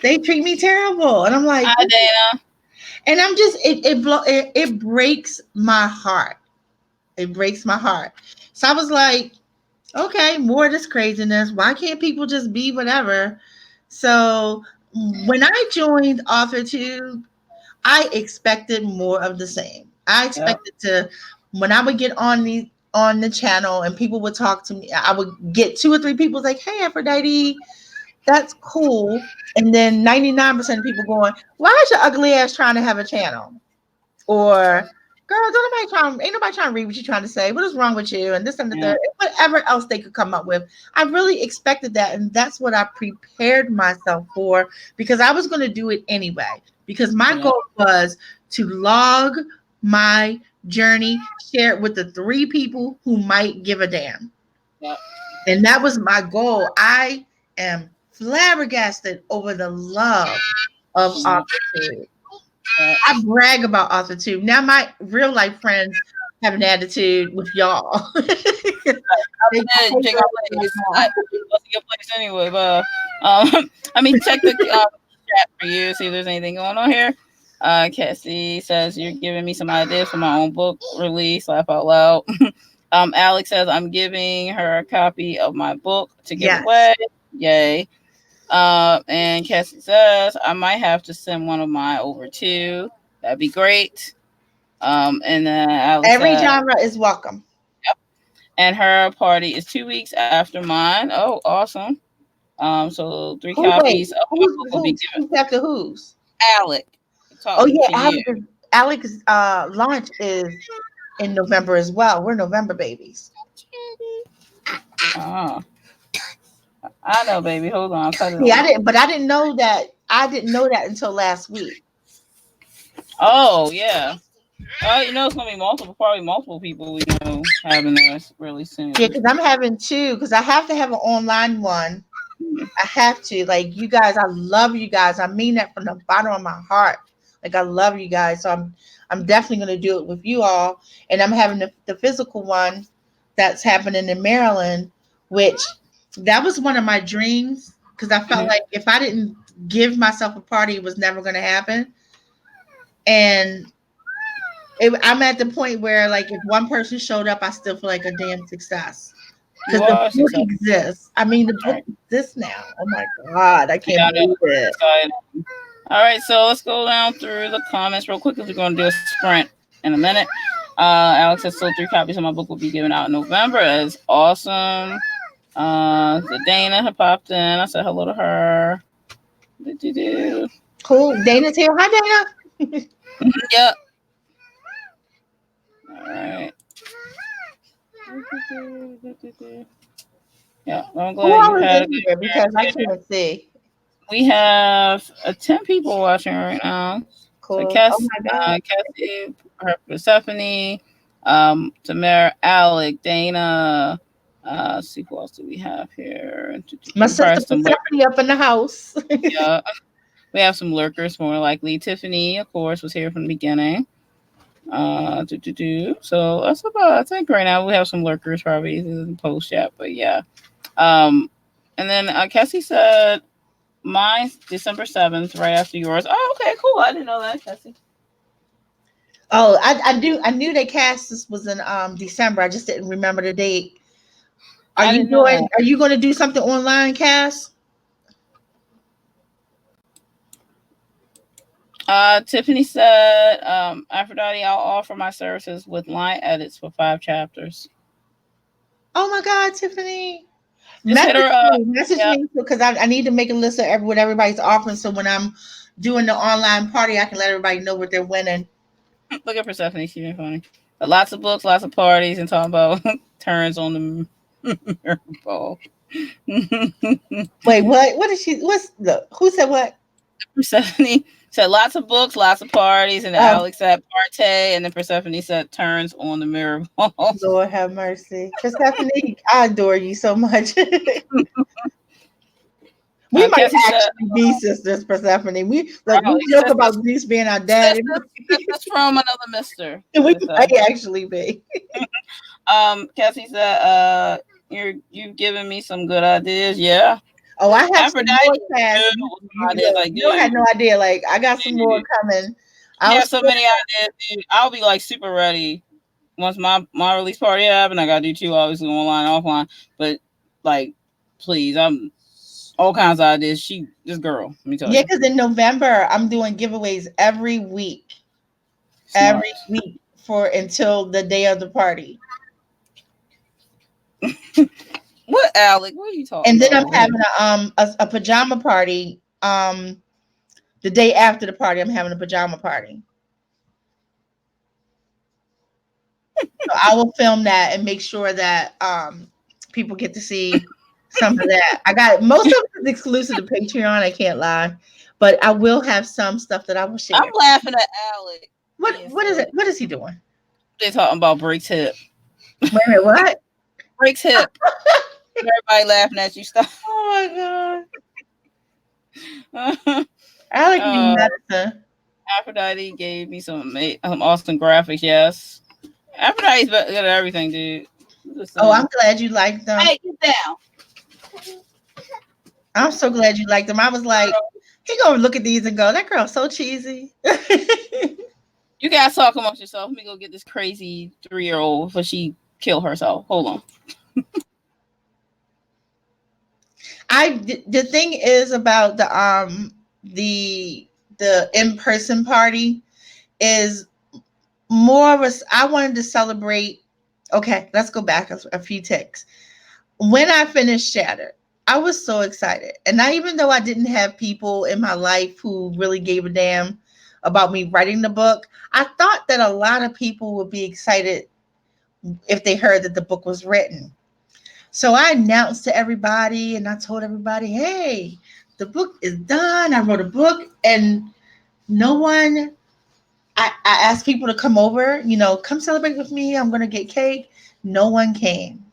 They treat me terrible. And I'm like, Hi, Dana. And I'm just it breaks my heart. It breaks my heart. So I was like, okay, more of this craziness. Why can't people just be whatever? So when I joined AuthorTube, I expected more of the same. I Yep. expected to when I would get on the channel and people would talk to me, I would get two or three people like, "Hey, Aphrodite, that's cool." And then 99% of people going, "Why is your ugly ass trying to have a channel?" Or, "Girl, ain't nobody trying to read what you're trying to say. What is wrong with you?" And this and the Yeah. third, and whatever else they could come up with. I really expected that, and that's what I prepared myself for because I was going to do it anyway. Because my Yeah. goal was to log my journey, share it with the three people who might give a damn. Yep. And that was my goal. I am flabbergasted over the love of Yeah. authorship. Yeah. I brag about AuthorTube. Now my real life friends have an attitude with y'all. They Yeah, take check my it place. right now. What's a good place anyway? But I mean, check the chat for you. See if there's anything going on here. Cassie says you're giving me some ideas for my own book release. Laugh out loud. Alex says I'm giving her a copy of my book to give Yes. away. Yay. And Cassie says I might have to send one of mine over too. That'd be great. And then Alex Every said, genre is welcome. and her party is 2 weeks after mine. Oh, awesome. So three Who wait? copies of my book will be given. Who's after whose? Alec, Oh talking yeah, to you. Alex launch is in November as well. We're November babies. Oh, I know, baby. Hold on, cut it See, on. I didn't know that. I didn't know that until last week. Oh yeah. You know it's gonna be multiple, probably multiple people we know having this really soon. Yeah, because I'm having two. Because I have to have an online one. I have to. Like you guys, I love you guys. I mean that from the bottom of my heart. Like I love you guys. So I'm definitely gonna do it with you all. And I'm having the physical one that's happening in Maryland, which that was one of my dreams because I felt Mhm. like if I didn't give myself a party, it was never gonna happen. And I'm at the point where like if one person showed up, I still feel like a damn success. You Because the are book successful. exists. I mean, the book Right. exists now. Oh my God, I can't Yeah, I know. believe it. Excited. All right, so let's go down through the comments real quick because we're going to do a sprint in a minute. Alex says, so 3 copies of my book will be given out in November. That is awesome. The Dana had popped in. I said hello to her. Do-do-do. Cool. Dana's here. Hi, Dana. Yep. All right. Yeah, I'm Who glad you all is had a in good here? Because I experience. can't see. We have 10 people watching right now. So Cool. Oh my God. Cassie, Persephone, Tamara, Alec, Dana. See who else do we have here? My We probably sister have some Persephone up in the house. yeah, we have some lurkers more likely. Tiffany, of course, was here from the beginning. So that's about. I think right now we have some lurkers probably isn't post yet, but yeah. Um, and then Cassie said mine's December 7th, right after yours. Oh, okay, cool. I didn't know that, Cassie. Oh, I do. I knew they cast this was in December. I just didn't remember the date. I didn't know that. Are you going to do something online, Cass? Tiffany said, Aphrodite, I'll offer my services with line edits for 5 chapters. Oh my God, Tiffany. Just hit her up. Message Yeah, me because I need to make a list of what everybody's offering. So when I'm doing the online party, I can let everybody know what they're winning. look at Persephone. She's been funny. But lots of books, lots of parties, and talking about turns on the mirror ball. Wait, what? What is she? What's the? Who said what? Persephone said lots of books, lots of parties, and then Oh, Alex said party, and then Persephone said turns on the mirror ball. Lord have mercy, Persephone. I adore you so much. We might Cassie said, actually be sisters, Persephone. We probably joke about Zeus being our daddy. sisters from another mister. We They say. might actually be. Cassie said, you've given me some good ideas. Yeah. Oh, I have some Aphrodite, more class. good You, ideas look, like you don't have good. no idea. Like I got some more coming. I have was so many ideas, dude. I'll be like super ready once my release party happen. I gotta do two, obviously online, offline. But like, please, I'm all kinds of ideas. This girl, let me tell yeah, you, because in November I'm doing giveaways every smart. week for until the day of the party. What, Alec? What are you talking And then about I'm over here? having a pajama party. The day after the party, I'm having a pajama party. So I will film that and make sure that people get to see some of that. I got most of it is exclusive to Patreon. I can't lie, but I will have some stuff that I will I'm share. laughing at Alec being What is it? silly. What is he doing? They talking about Break's hip. Wait a minute. What? Break's hip. Everybody laughing at you. Stop. Oh my god! uh, I like me medicine. Aphrodite gave me some awesome graphics. Yes, Aphrodite's good at everything, dude. I'm just Oh, I'm saying. glad you liked them. Hey, get down. I'm so glad you liked them. I was like, he gonna look at these and go, "That girl's so cheesy." You guys talk amongst yourself. Let me go get this crazy 3-year-old before she kill herself. Hold on. The thing is about the the in-person party is more of a I wanted to celebrate. Okay, let's go back a few ticks. When I finished Shattered, I was so excited. And I, even though I didn't have people in my life who really gave a damn about me writing the book, I thought that a lot of people would be excited if they heard that the book was written. So I announced to everybody and I told everybody, hey, the book is done. I wrote a book, and no one, I asked people to come over, come celebrate with me. I'm going to get cake. No one came.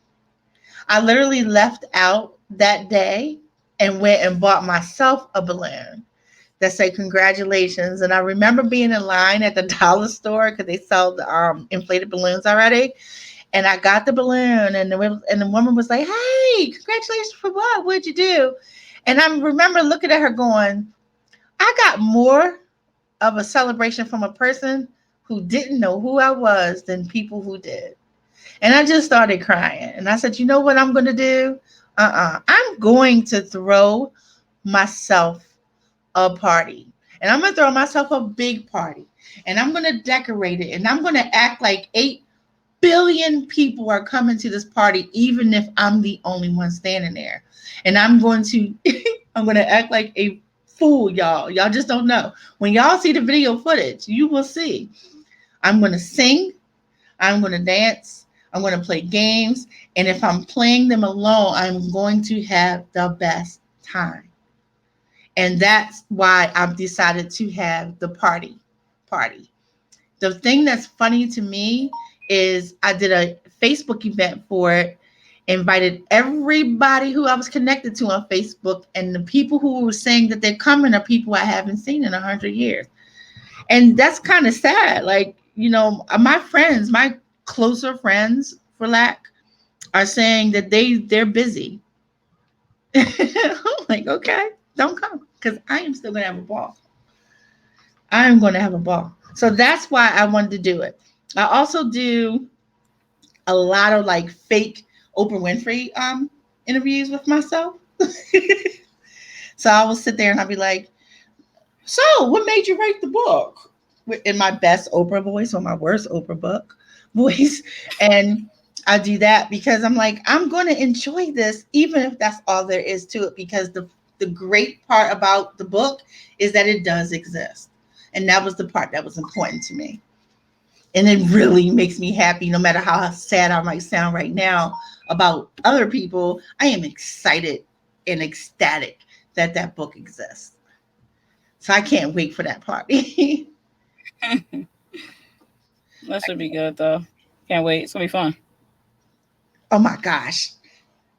I literally left out that day and went and bought myself a balloon that said congratulations. And I remember being in line at the dollar store because they sell the inflated balloons already. And I got the balloon, and the woman was like, "Hey, congratulations for what? What'd you do?" And I remember looking at her going, "I got more of a celebration from a person who didn't know who I was than people who did." And I just started crying. And I said, "You know what I'm going to do? I'm going to throw myself a party. And I'm going to throw myself a big party. And I'm going to decorate it. And I'm going to act like 8 billion people are coming to this party, even if I'm the only one standing there. And I'm going to I'm going to act like a fool, y'all. Y'all just don't know. When y'all see the video footage, you will see. I'm going to sing. I'm going to dance. I'm going to play games. And if I'm playing them alone, I'm going to have the best time. And that's why I've decided to have the party. The thing that's funny to me is I did a Facebook event for it, invited everybody who I was connected to on Facebook, and the people who were saying that they're coming are people I haven't seen in 100 years. And that's kind of sad. Like, my friends, my closer friends, for lack, are saying that they're busy. I'm like, okay, don't come because I am still gonna have a ball. I'm gonna have a ball. So that's why I wanted to do it. I also do a lot of like fake Oprah Winfrey interviews with myself. So I will sit there and I'll be like, "So, what made you write the book?" In my best Oprah voice or my worst Oprah book voice. And I do that because I'm like, I'm going to enjoy this, even if that's all there is to it. Because the great part about the book is that it does exist. And that was the part that was important to me. And it really makes me happy, no matter how sad I might sound right now about other people. I am excited and ecstatic that that book exists. So I can't wait for that party. That should be good though. Can't wait. It's gonna be fun. Oh my gosh.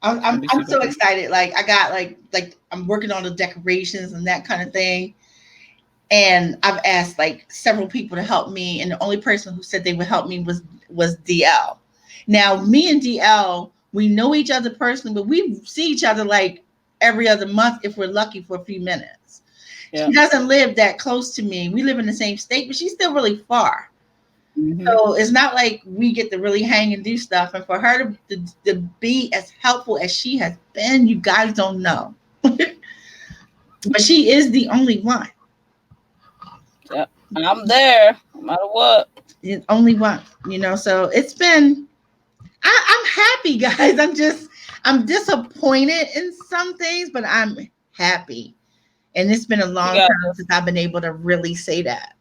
I'm, It's I'm, gonna be I'm super so fun. excited. Like I got like I'm working on the decorations and that kind of thing. And I've asked like several people to help me, and the only person who said they would help me was DL. Now, me and DL, we know each other personally, but we see each other like every other month if we're lucky for a few minutes. Yeah. She doesn't live that close to me. We live in the same state, but she's still really far. Mm-hmm. So it's not like we get to really hang and do stuff. And for her to be as helpful as she has been, you guys don't know. But she is the only one. Yep. I'm there, no matter what. The only one, So it's been. I'm happy, guys. I'm disappointed in some things, but I'm happy. And it's been a You long got time this. since I've been able to really say that.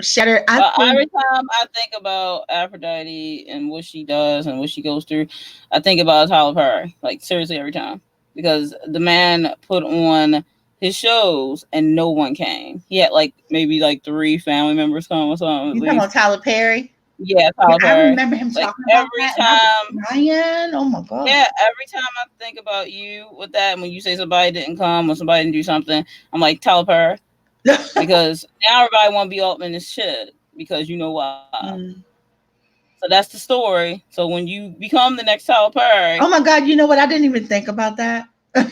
Shatter. I Every think. time I think about Aphrodite and what she does and what she goes through, I think about Tyler Perry. Like seriously, every time, because the man put on his shows and no one came. He had like maybe like 3 family members come or something at You talking least. about Tyler Perry? Yeah, Yeah, Tyler I Perry. remember him Like talking about every that, and I was time, crying. Oh my god. yeah, every time I think about you with that, when you say somebody didn't come or somebody didn't do something, I'm like Tyler Perry, because now everybody want to be all in this shit because you know why. Mm. So that's the story. So when you become the next Tyler Perry, Oh my god. You know what? I didn't even think about that. I'm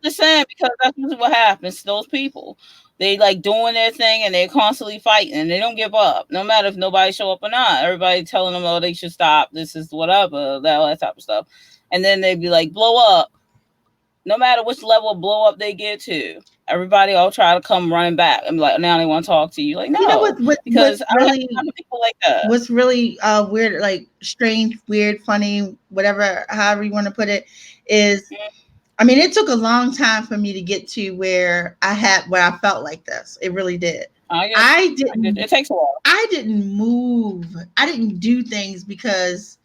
just saying because that's usually what happens to those people. They like doing their thing and they're constantly fighting and they don't give up, no matter if nobody show up or not. Everybody telling them, oh, they should stop. This is whatever, that type of stuff. And then they be like, blow up. No matter which level of blow up they get to, everybody all try to come running back and be like, now they want to talk to you. Like, You know no, what's because I don't have really time for people like that. what's really weird, like strange, weird, funny, whatever, however you want to put it, is I mean, it took a long time for me to get to where I felt like this. It really did. I It takes a while. I didn't move. I didn't do things because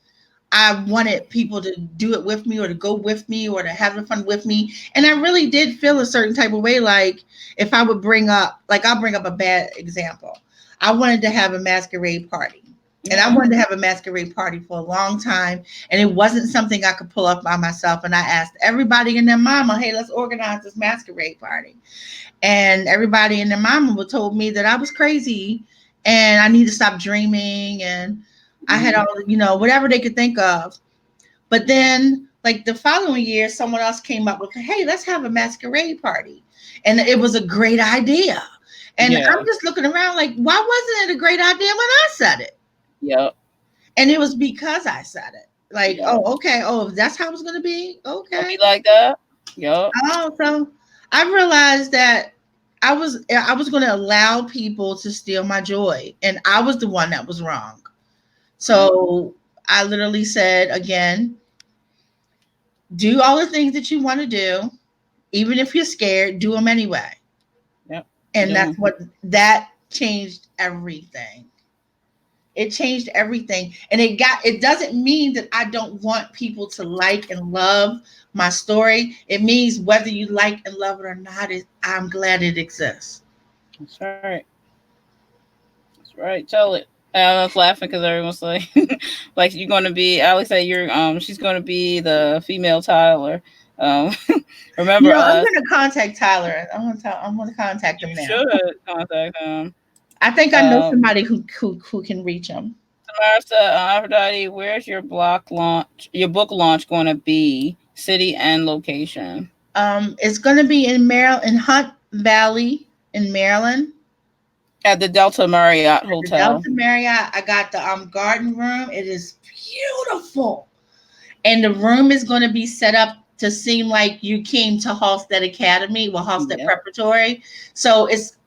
I wanted people to do it with me or to go with me or to have fun with me. And I really did feel a certain type of way. Like if I would I'll bring up a bad example. I wanted to have a masquerade party. And I wanted to have a masquerade party for a long time. And it wasn't something I could pull up by myself. And I asked everybody and their mama, hey, let's organize this masquerade party. And everybody and their mama told me that I was crazy and I need to stop dreaming. And I had all, whatever they could think of. But then, like the following year, someone else came up with, hey, let's have a masquerade party. And it was a great idea. And I'm just looking around like, why wasn't it a great idea when I said it? Yep. And it was because I said it. Like, Yep. oh, okay. Oh, that's how it's going to be. I'll Okay. be like that. Yep. Oh, so I realized that I was going to allow people to steal my joy. And I was the one that was wrong. So I literally said, again, do all the things that you want to do, even if you're scared, do them anyway. Yep. And that changed everything. It changed everything. And it doesn't mean that I don't want people to like and love my story. It means whether you like and love it or not, I'm glad it exists. That's right. That's right. Tell it. I was laughing because everyone's like, like you're gonna be. Alex said you're. She's gonna be the female Tyler. Um, remember I'm us. going to contact Tyler. I'm going to contact him You now. should contact him. I think I know somebody who can reach him. Tamara said, Aphrodite, where's your book launch going to be? City and location. It's going to be in Maryland, in Hunt Valley, in Maryland. At the Delta Marriott The Hotel. Delta Marriott. I got the garden room. It is beautiful, and the room is going to be set up to seem like you came to Halstead Academy, Halstead Preparatory. So it's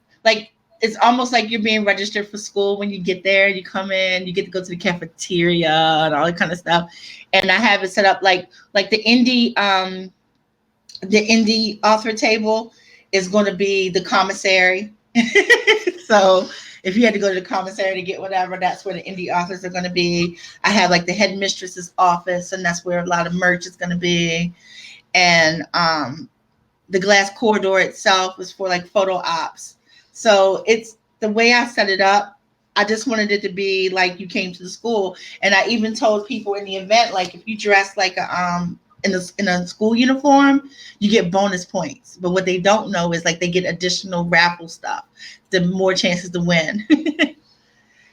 almost like you're being registered for school when you get there. You come in, you get to go to the cafeteria and all that kind of stuff. And I have it set up like the indie author table is going to be the commissary. So if you had to go to the commissary to get whatever, that's where the indie authors are going to be. I have like the headmistress's office, and that's where a lot of merch is going to be. And the glass corridor itself is for like photo ops. So it's the way I set it up. I just wanted it to be like you came to the school. And I even told people in the event, like if you dress like in a school uniform, you get bonus points. But what they don't know is like they get additional raffle stuff, the more chances to win.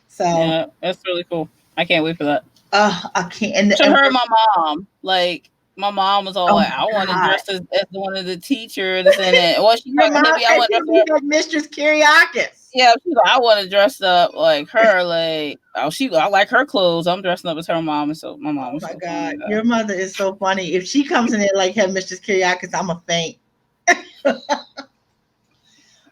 So yeah, that's really cool. I can't wait for that. I can't. To her, my mom, like My mom was all Oh like, "I my want to God. dress as one of the teachers in it." Well, she Your talking to mom me. I said want to she dress would up. be that Mistress Kyriakis. Yeah, she's like, I want to dress up like her. Like, oh, I like her clothes. I'm dressing up as her mom, and so my mom Oh was my so God. funny though. Your mother is so funny. If she comes in there like her Mistress Kyriakis, I'm a faint.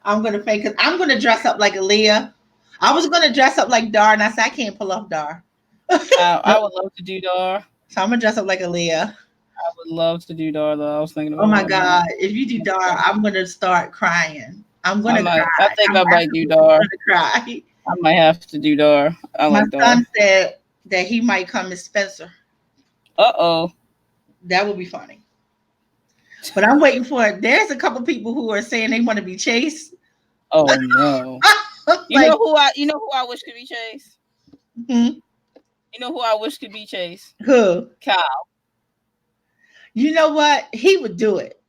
I'm gonna faint because I'm gonna dress up like Aaliyah. I was gonna dress up like Dar, and I said I can't pull off Dar. I would love to do Dar. So I'm gonna dress up like Aaliyah. I would love to do Dar though. I was thinking Oh about my doing that. God. If you do Dar, I'm gonna start crying. I'm I gonna might. I cry. think I'm I might do absolutely Dar. gonna cry. I might have to do Dar. I My like Dar. son said that he might come as Spencer. Uh-oh. That would be funny. But I'm waiting for it. There's a couple people who are saying they want to be Chase. Oh no. Like, You know who I wish could be Chase? hmm, You know who I wish could be Chase? who? Kyle. You know what? He would do it.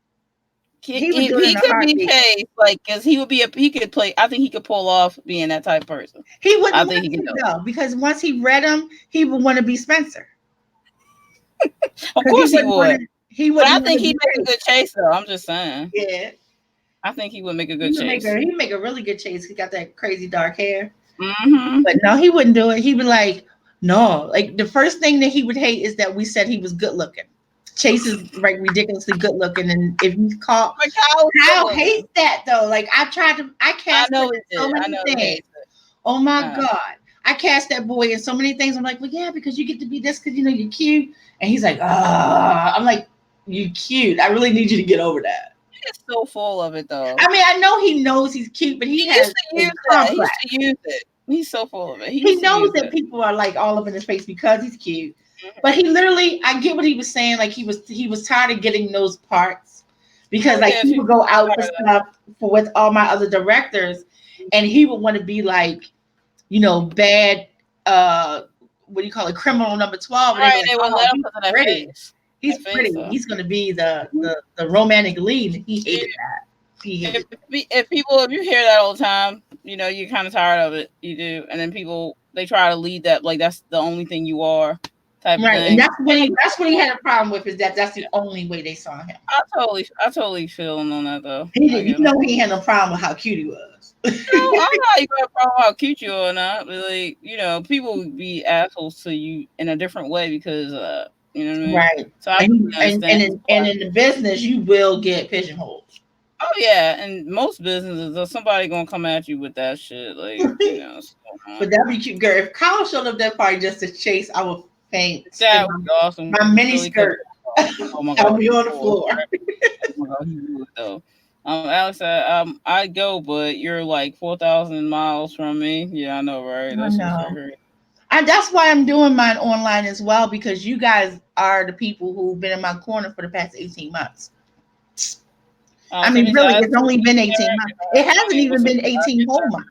He would do it He in a could be heartbeat. Chase, like, cause he would be he could play. I think he could pull off being that type of person. He wouldn't I think want he could to do it. though, because once he read him, he would want to be Spencer. Of Because he course he wouldn't want would. to. He But I wouldn't want think to he'd be make a Chase. good Chase, though. I'm just saying. Yeah, I think he would make a he good would make Chase. a. He'd make a really good Chase. He got that crazy dark hair. Mm-hmm. But no, he wouldn't do it. He'd be like, no. Like the first thing that he would hate is that we said he was good looking. Chase is like ridiculously good looking, and if he's caught, But Kyle's good Kyle looking. hates that though. Like I I cast him know he in so did. I many know he things. hates it. Oh my God. I cast that boy in so many things. I'm like, well, yeah, because you get to be this because you know you're cute. And he's like, I'm like, you cute. I really need you to get over that. He's so full of it, though. I mean, I know he knows he's cute, but he He has used to a use that. He complex. used to use it. He's so full of it. He He used to knows use that it. people are like all up in his face because he's cute. Mhm. But he literally, I get what he was saying. Like he was tired of getting those parts because Oh, like yeah, he she would go out for tired of that. stuff for with all my other directors, and he would want to be like, you know, bad. What do you call it? Criminal number 12. And they Right, were like, they wouldn't oh, let him he's because of that pretty. face. He's That face, pretty. He's gonna be the romantic lead. He hated that. He hated that. If you hear that all the time, you know you're kind of tired of it. You do, and then people they try to lead that like that's the only thing you are, type of Right. And thing. that's what he had a problem with is that that's the only way they saw him. I totally feel him on that though. He I did, you get him. know he had no problem with how cute he was. No, I don't know you got a problem how cute you are or not, but like you know, people would be assholes to you in a different way because you know what I mean. Right. So I And totally understand. and in the business you will get pigeonholed. Oh yeah, and most businesses, there's somebody gonna come at you with that shit, like you know. So, But that'd be cute, girl. If Kyle showed up that party just to chase, I would faint in that would be awesome. my mini Really could. skirt. Oh my I'll god, be on the floor. oh my god, he would though. Alex, I go, but you're like 4,000 miles from me. Yeah, I know, right? I That's just know. crazy. And that's why I'm doing mine online as well, because you guys are the people who've been in my corner for the past 18 months. I mean, Tiffany said, really, it's only been 18 months. It hasn't even what's up? been 18 whole months.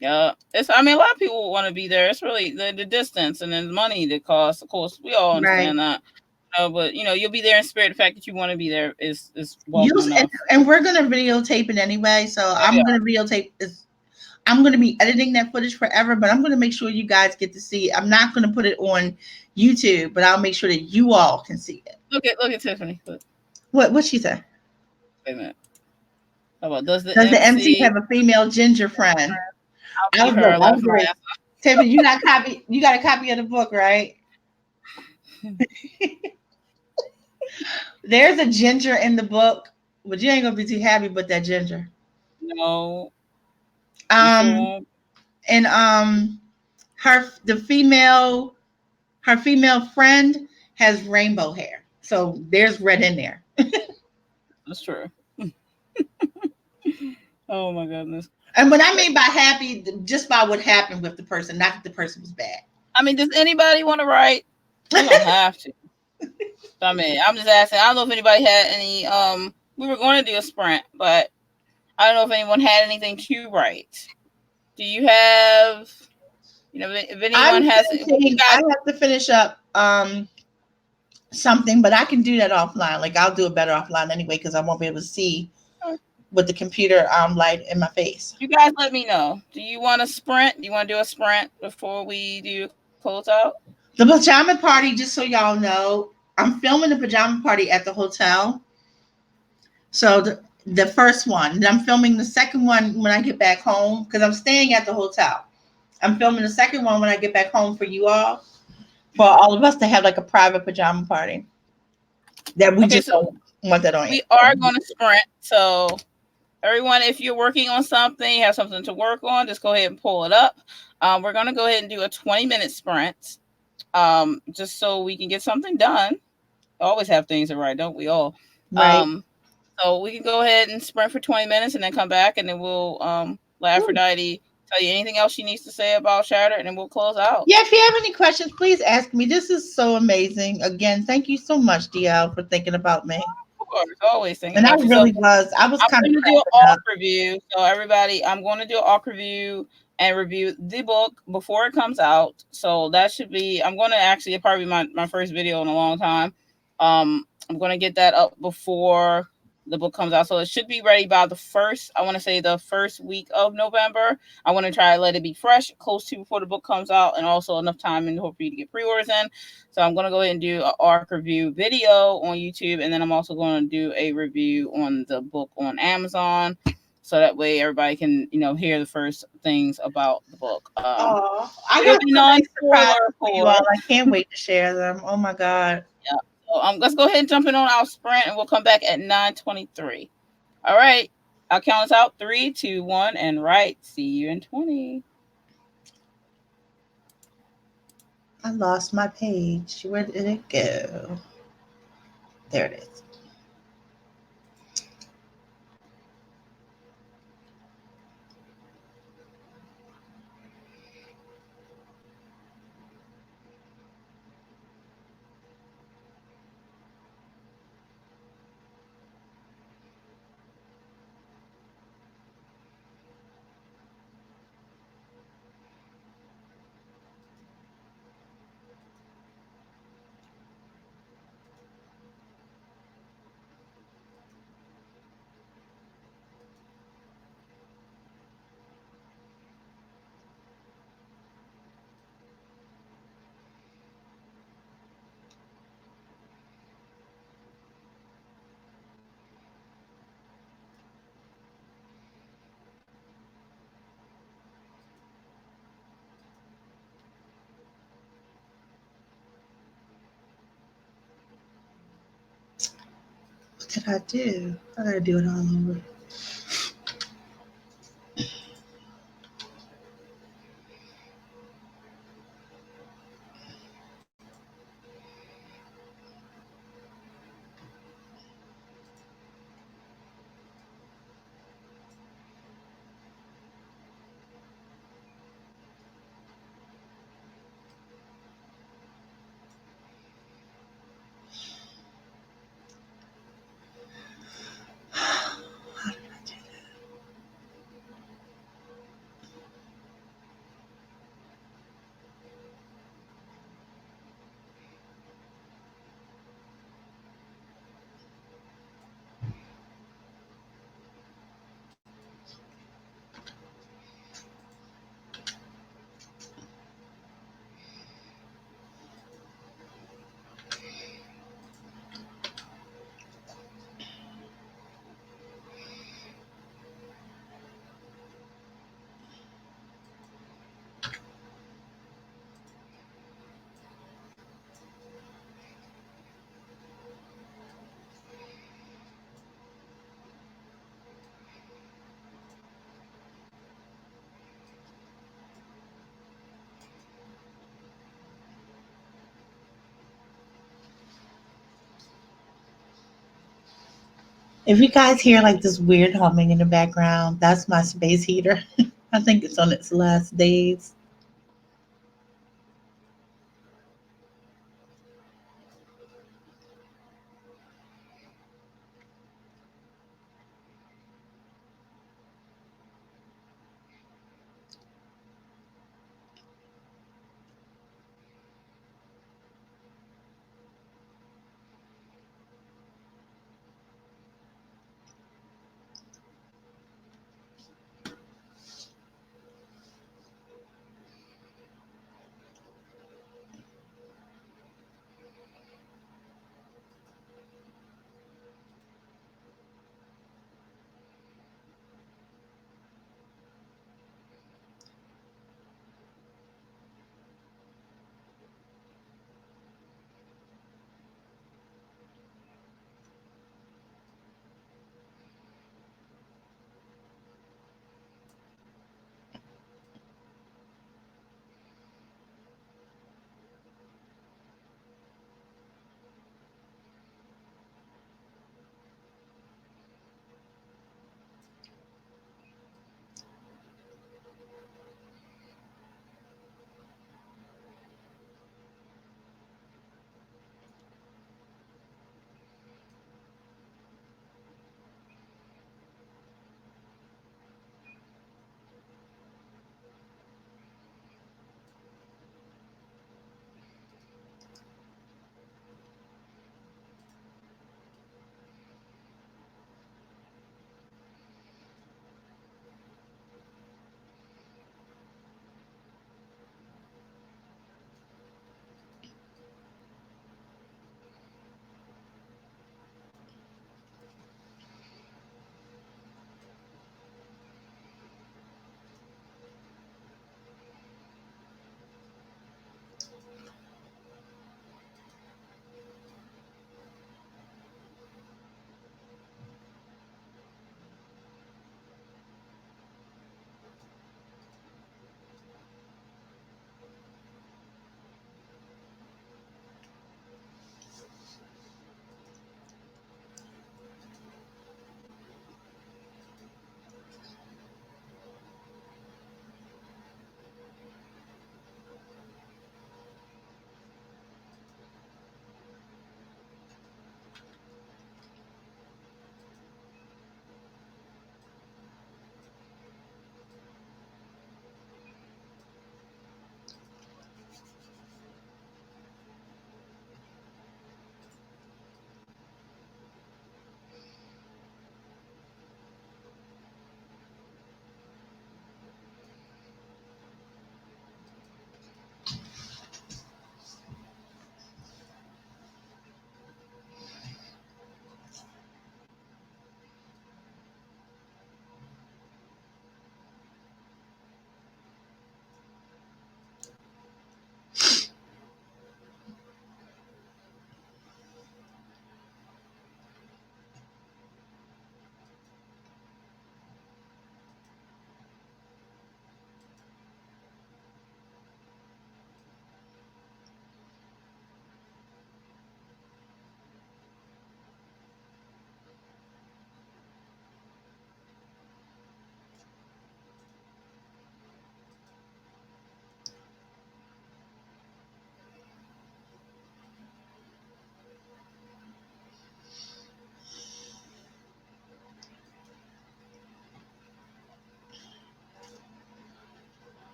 Yeah, it's. I mean, a lot of people want to be there. It's really the distance and then the money that costs. Of course, we all Right. understand that. But you know, you'll be there in spirit. The fact that you want to be there is welcome Use enough. and we're gonna videotape it anyway. So Oh I'm yeah, gonna videotape this. I'm gonna be editing that footage forever, but I'm gonna make sure you guys get to see it. I'm not gonna put it on YouTube, but I'll make sure that you all can see it. look at Tiffany. Look, What she said? wait a minute. How about does Does the MC have a female ginger friend? I'll be her I left was right. like, Tiffany, you got a copy of the book, right? There's a ginger in the book, but you ain't gonna be too happy with that ginger. No. Um and her female friend has rainbow hair. So there's red in there. That's true. Oh my goodness. And what I mean by happy, just by what happened with the person, not that the person was bad. I mean, does anybody want to write? You don't have to. I mean, I'm just asking. I don't know if anybody had any. We were going to do a sprint, but I don't know if anyone had anything to write. Do you have? You know, if anyone has, I have to finish up something, but I can do that offline. Like I'll do it better offline anyway because I won't be able to see with the computer light in my face. You guys, let me know. Do you want to sprint? Do you want to do a sprint before we do close out? The pajama party, just so y'all know, I'm filming the pajama party at the hotel. So the first one, and I'm filming the second one when I get back home because I'm staying at the hotel. I'm filming the second one when I get back home for you all, for all of us to have like a private pajama party that we Okay, just so don't want that on. we are going to sprint. So everyone, if you're working on something, have something to work on, just go ahead and pull it up. We're going to go ahead and do a 20-minute sprint, just so we can get something done. Always have things to write, don't we all? Right. So we can go ahead and sprint for 20 minutes and then come back, and then we'll let Ooh. Aphrodite tell you anything else she needs to say about Shatter, and then we'll close out. Yeah, if you have any questions, please ask me. This is so amazing. Again, thank you so much, DL, for thinking about me. Of course, always thinking And I about you. So really was. I was I'm kind of going to do an cracking ARC up. review. So everybody, I'm going to do an ARC review and review the book before it comes out. So that should be, I'm going to actually, it'll probably be my first video in a long time. I'm going to get that up before the book comes out. So it should be ready by the first, I want to say the first week of November. I want to try to let it be fresh, close to before the book comes out, and also enough time in hope for you to get pre-orders in. So I'm going to go ahead and do an ARC review video on YouTube, and then I'm also going to do a review on the book on Amazon, so that way everybody can, hear the first things about the book. Oh, I It'll got be some nice non-spoiler, surprises of for you all. course. I can't wait to share them. Oh my God. Yeah. So let's go ahead and jump in on our sprint, and we'll come back at 9:23. All right. I'll count us out. 3, 2, 1, and right. See you in 20. I lost my page. Where did it go? There it is. What did I do? I gotta do it all over. How did I do that? If you guys hear like this weird humming in the background, that's my space heater. I think it's on its last days.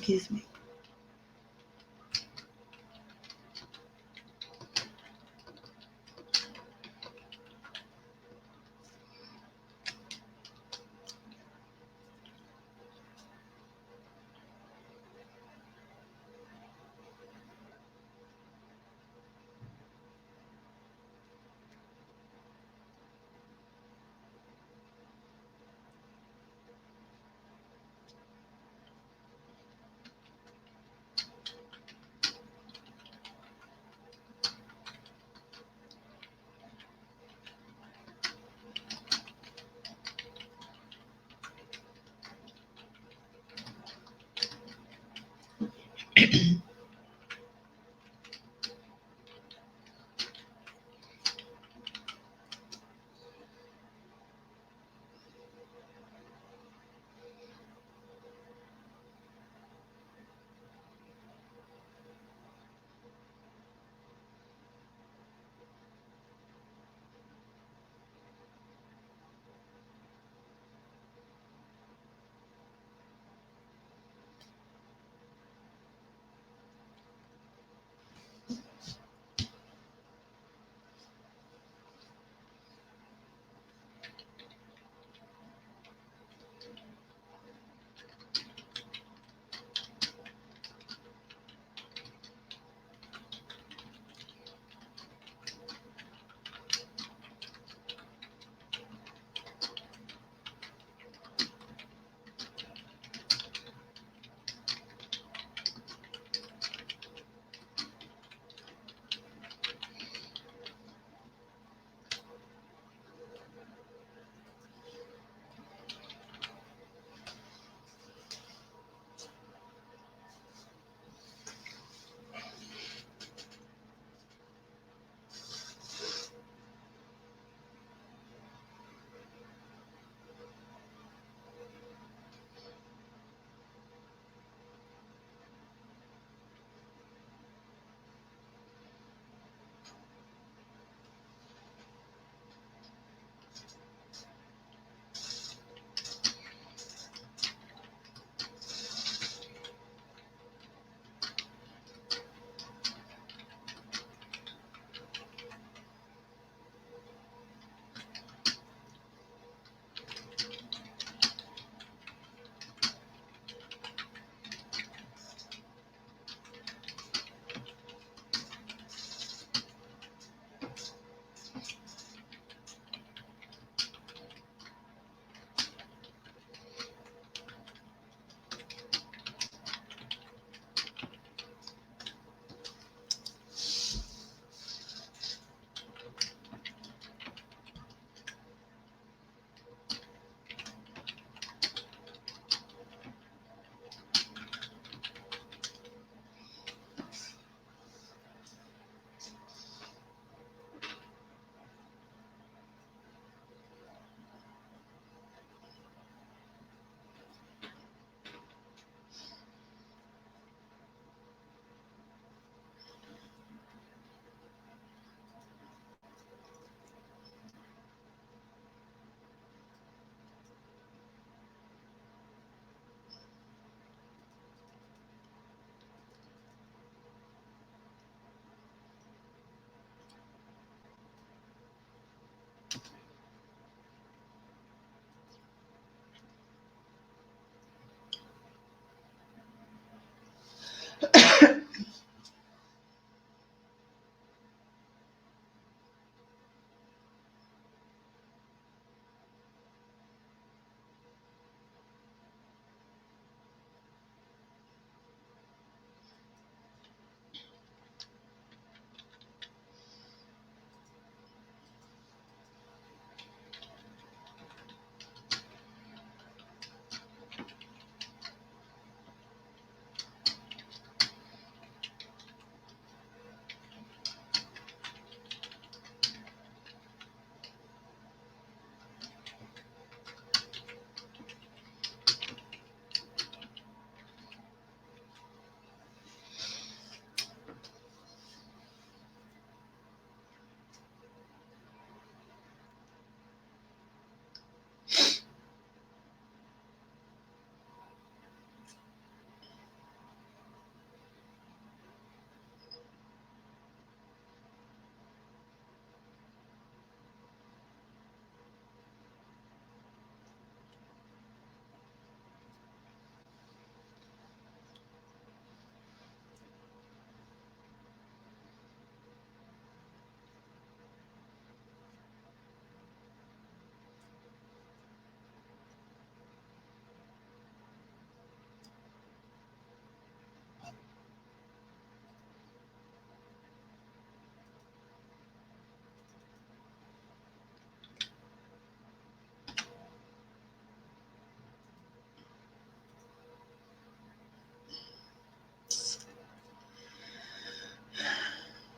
Excuse me.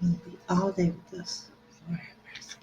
He'll be all day with us. Lord have mercy.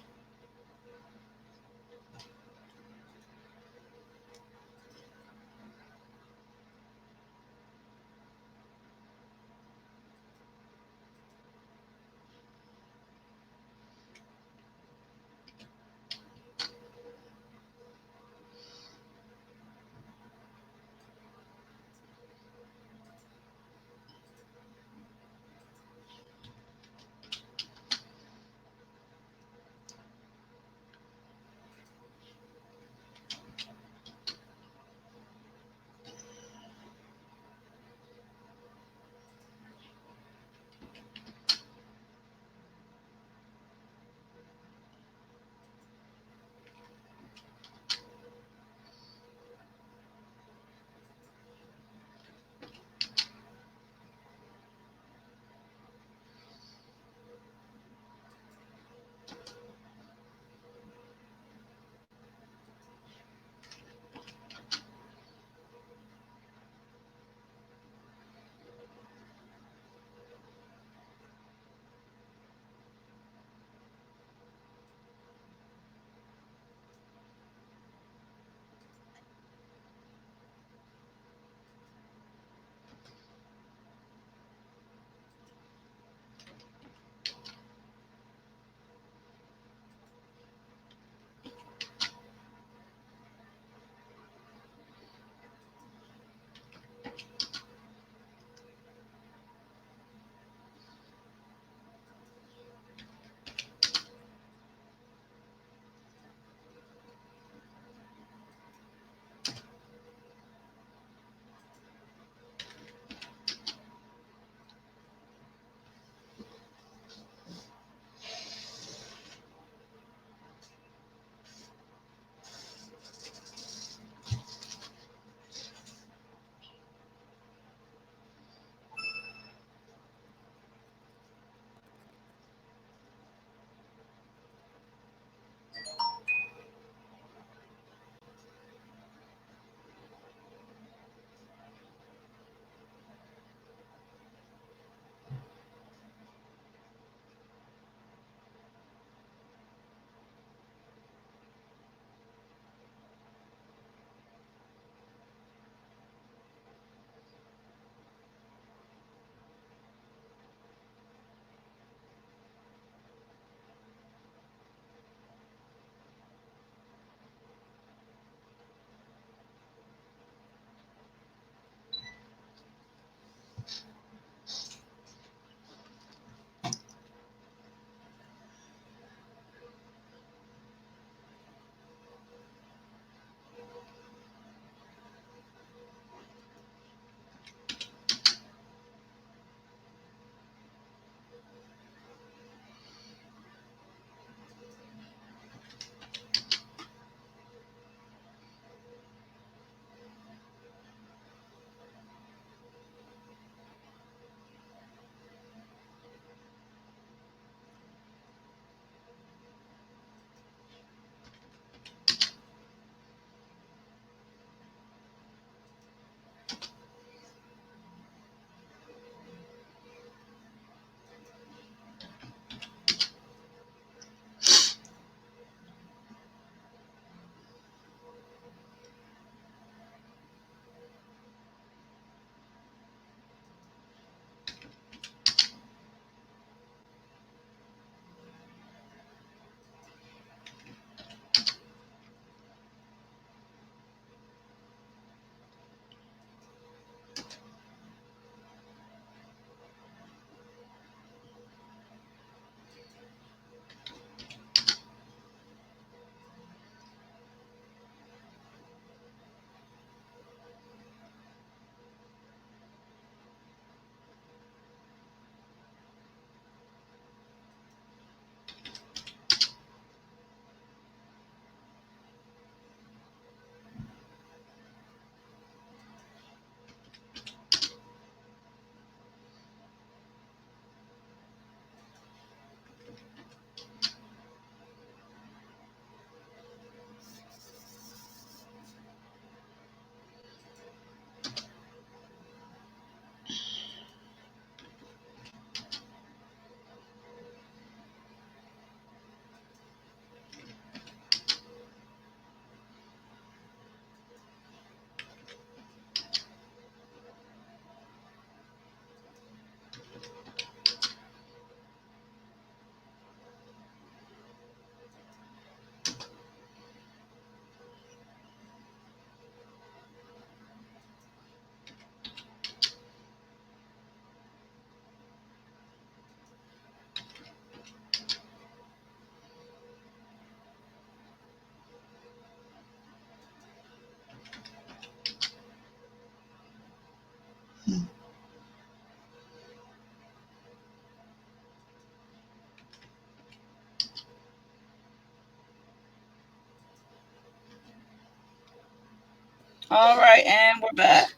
All right, and we're back.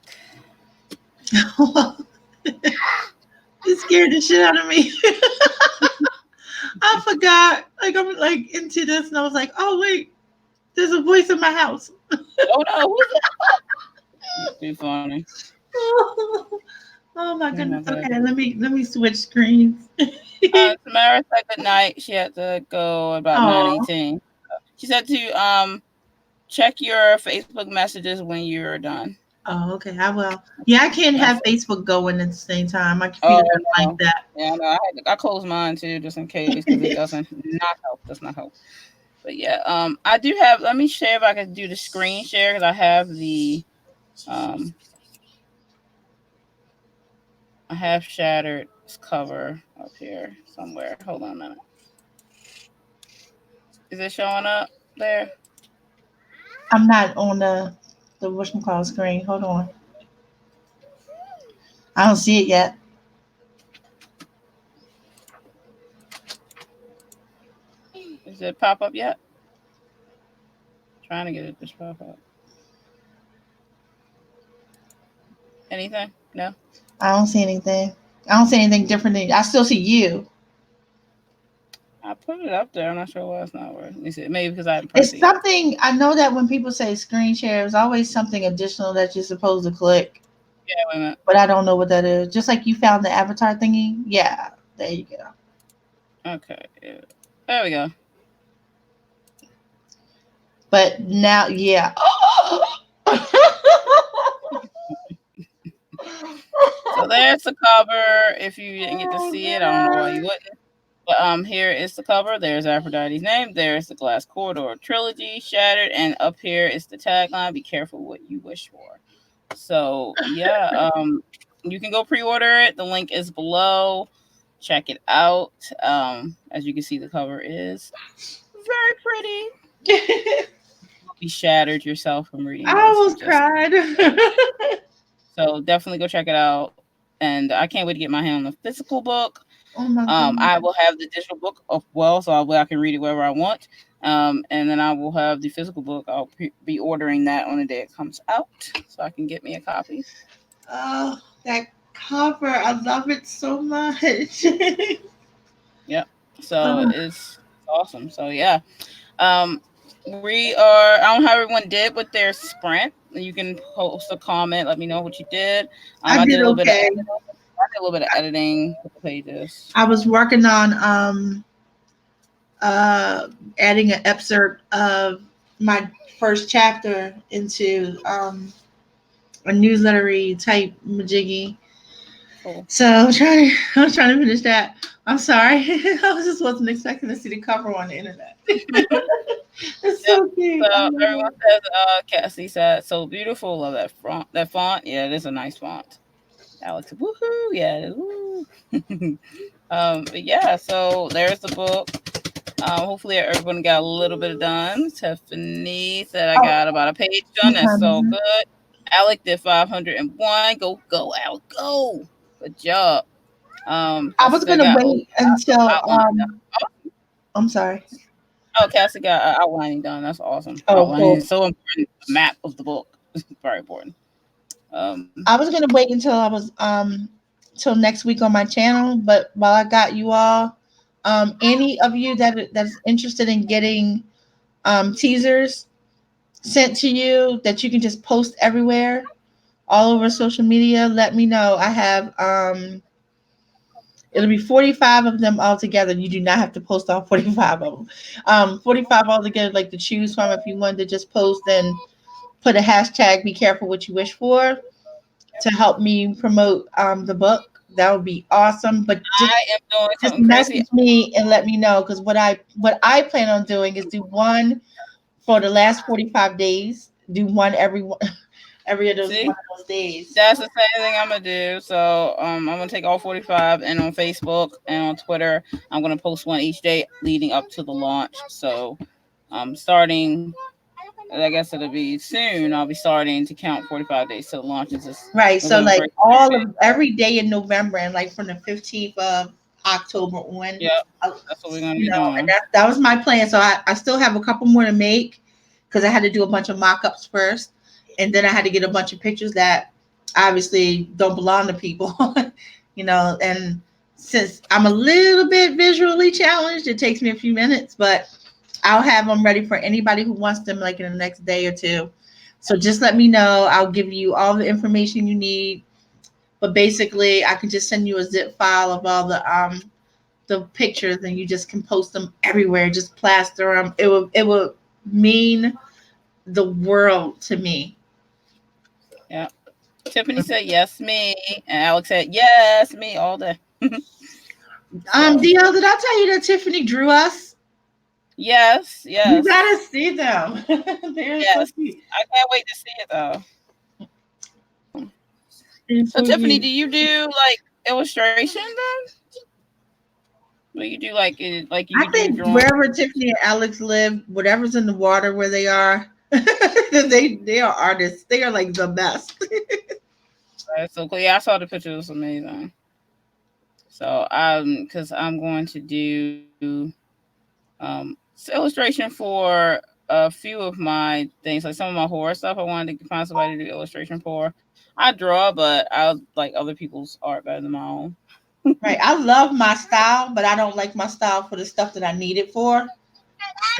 You scared the shit out of me. I forgot. Like I'm like into this, and I was like, oh wait, there's a voice in my house. Oh no, who's that? It's too funny. Oh my Oh my goodness. god. Okay, let me switch screens. Samara said good night. She had to go about Oh. 9:18. She said to check your Facebook messages when you're done. Oh, okay. I will. Yeah, I can't That's have it. Facebook going at the same time. My Oh computer doesn't like no. that. Yeah, no, I closed mine too just in case because it doesn't not help. Does not help. But yeah, I do have. Let me share if I can do the screen share because I have the um, I have Shattered's cover up here somewhere. Hold on a minute. Is it showing up there? I'm not on the whatchamacallit screen. Hold on. I don't see it yet. Is it pop up yet? Trying to get it to pop up. Anything? No. I don't see anything. I don't see anything different than I still see you. I put it up there. I'm not sure why it's not working. Let me see. Maybe because I haven't pressed It's it yet. something I know that when people say screen share, it's always something additional that you're supposed to click, Yeah, wait a minute. but I don't know what that is. Just like you found the avatar thingy. Yeah, there you go. Okay. Yeah. There we go. But now, yeah. So there's the cover. If you didn't get to Oh see it, I don't know why you god. wouldn't. But here is the cover. There's Aphrodite's name. There's the Glass Corridor trilogy, Shattered, and up here is the tagline: "Be careful what you wish for." So yeah, you can go pre-order it. The link is below. Check it out. As you can see, the cover is very pretty. You'll be shattered yourself from reading I this. almost Just cried. so definitely go check it out. And I can't wait to get my hand on the physical book. Oh my goodness. I will have the digital book as well, so I can read it wherever I want. And then I will have the physical book. I'll be ordering that on the day it comes out, so I can get me a copy. Oh, that cover. I love it so much. Yep. So Oh, it's awesome. So yeah. Um, we are. I don't know how everyone did with their sprint. You can post a comment. Let me know what you did. I I did did a little bit of okay. editing. I did a little bit of editing with the pages. I was working on uh adding an excerpt of my first chapter into a newslettery type majiggy. Cool. So I'm trying to finish that. I'm sorry. I was just wasn't expecting to see the cover on the internet. It's Yep. so cute. I So love everyone it. says, Cassie said, so beautiful. Love that font. That font. Yeah, it is a nice font. Alex, woohoo. Yeah, it is. Woo. But yeah, so there's the book. Hopefully everyone got a little bit done. Tiffany said I Oh, got about a page done. That's so mhm. good. Alec did 501. Go, go, Alec, go. Good job. I I was still gonna got wait until outline I'm sorry. done. Oh, Cassie got outlining done. That's awesome. Oh, Outlining cool. is so important. The map of the book is very important. I was gonna wait until I was till next week on my channel, but while I got you all, any of you that's interested in getting teasers sent to you that you can just post everywhere, all over social media, let me know. I have it'll be 45 of them all together. You do not have to post all 45 of them. 45 all together, like to choose from. If you wanted to just post and put a hashtag, be careful what you wish for, to help me promote the book. That would be awesome. But just I am doing just something crazy. message me and let me know, because what I plan on doing is do one for the last 45 days. Do one every of those one See? of those days. That's the same thing I'm gonna do. So I'm gonna take all 45 and on Facebook and on Twitter, I'm gonna post one each day leading up to the launch. So starting I guess it'll be soon. I'll be starting to count 45 days till the launch is just Right. So November like 1st. all of every day in November, and like from the 15th of October on, Yep, uh, that's what we're gonna be and doing. that was my plan. So I still have a couple more to make because I had to do a bunch of mock-ups first. And then I had to get a bunch of pictures that obviously don't belong to people, and since I'm a little bit visually challenged, it takes me a few minutes, but I'll have them ready for anybody who wants them like in the next day or two. So just let me know. I'll give you all the information you need. But basically, I can just send you a zip file of all the pictures, and you just can post them everywhere. Just plaster them. It will mean the world to me. Yeah. Tiffany said yes, me, and Alex said yes, me all day. DL, did I tell you that Tiffany drew us? Yes, You yes. gotta see them. They're so Yes. cute. I can't wait to see it though. So So Tiffany, cute. do you do like illustration then? Will you do like you I could do think drawing? wherever Tiffany and Alex live, whatever's in the water where they are, they are artists. They are like the best. Right, so cool. Yeah, I saw the picture. It was amazing. So because I'm going to do illustration for a few of my things, like some of my horror stuff. I wanted to find somebody to do illustration for. I draw, but I like other people's art better than my own. Right. I love my style, but I don't like my style for the stuff that I need it for.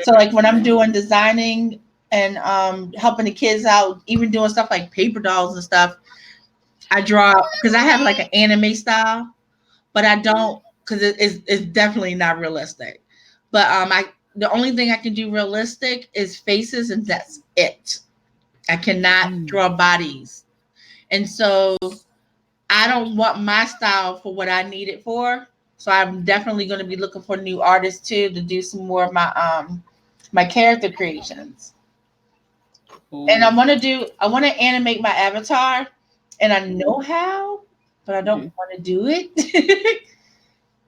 So like when I'm doing designing and helping the kids out, even doing stuff like paper dolls and stuff, I draw because I have like an anime style, but I don't because it's definitely not realistic. But I the only thing I can do realistic is faces, and that's it. I cannot draw bodies, and so I don't want my style for what I need it for. So I'm definitely going to be looking for new artists too to do some more of my character creations. And Cool. I want to animate my avatar, and I know how, but I don't Mhm. want to do it.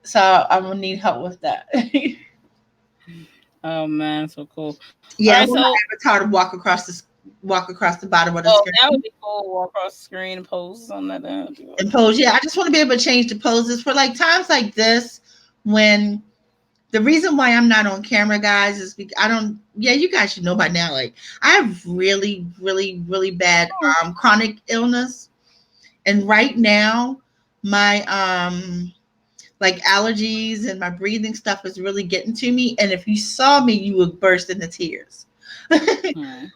So I'm gonna need help with that. Oh man, so cool. All Yeah, I right, want my so avatar to walk across the bottom of the oh, that would screen be cool. Walk across the screen and pose on that. and pose. Yeah, I just want to be able to change the poses for like times like this when the reason why I'm not on camera, guys, is because I don't. Yeah, you guys should know by now. Like, I have really, really, really bad chronic illness, and right now, my like allergies and my breathing stuff is really getting to me. And if you saw me, you would burst into tears. Hmm.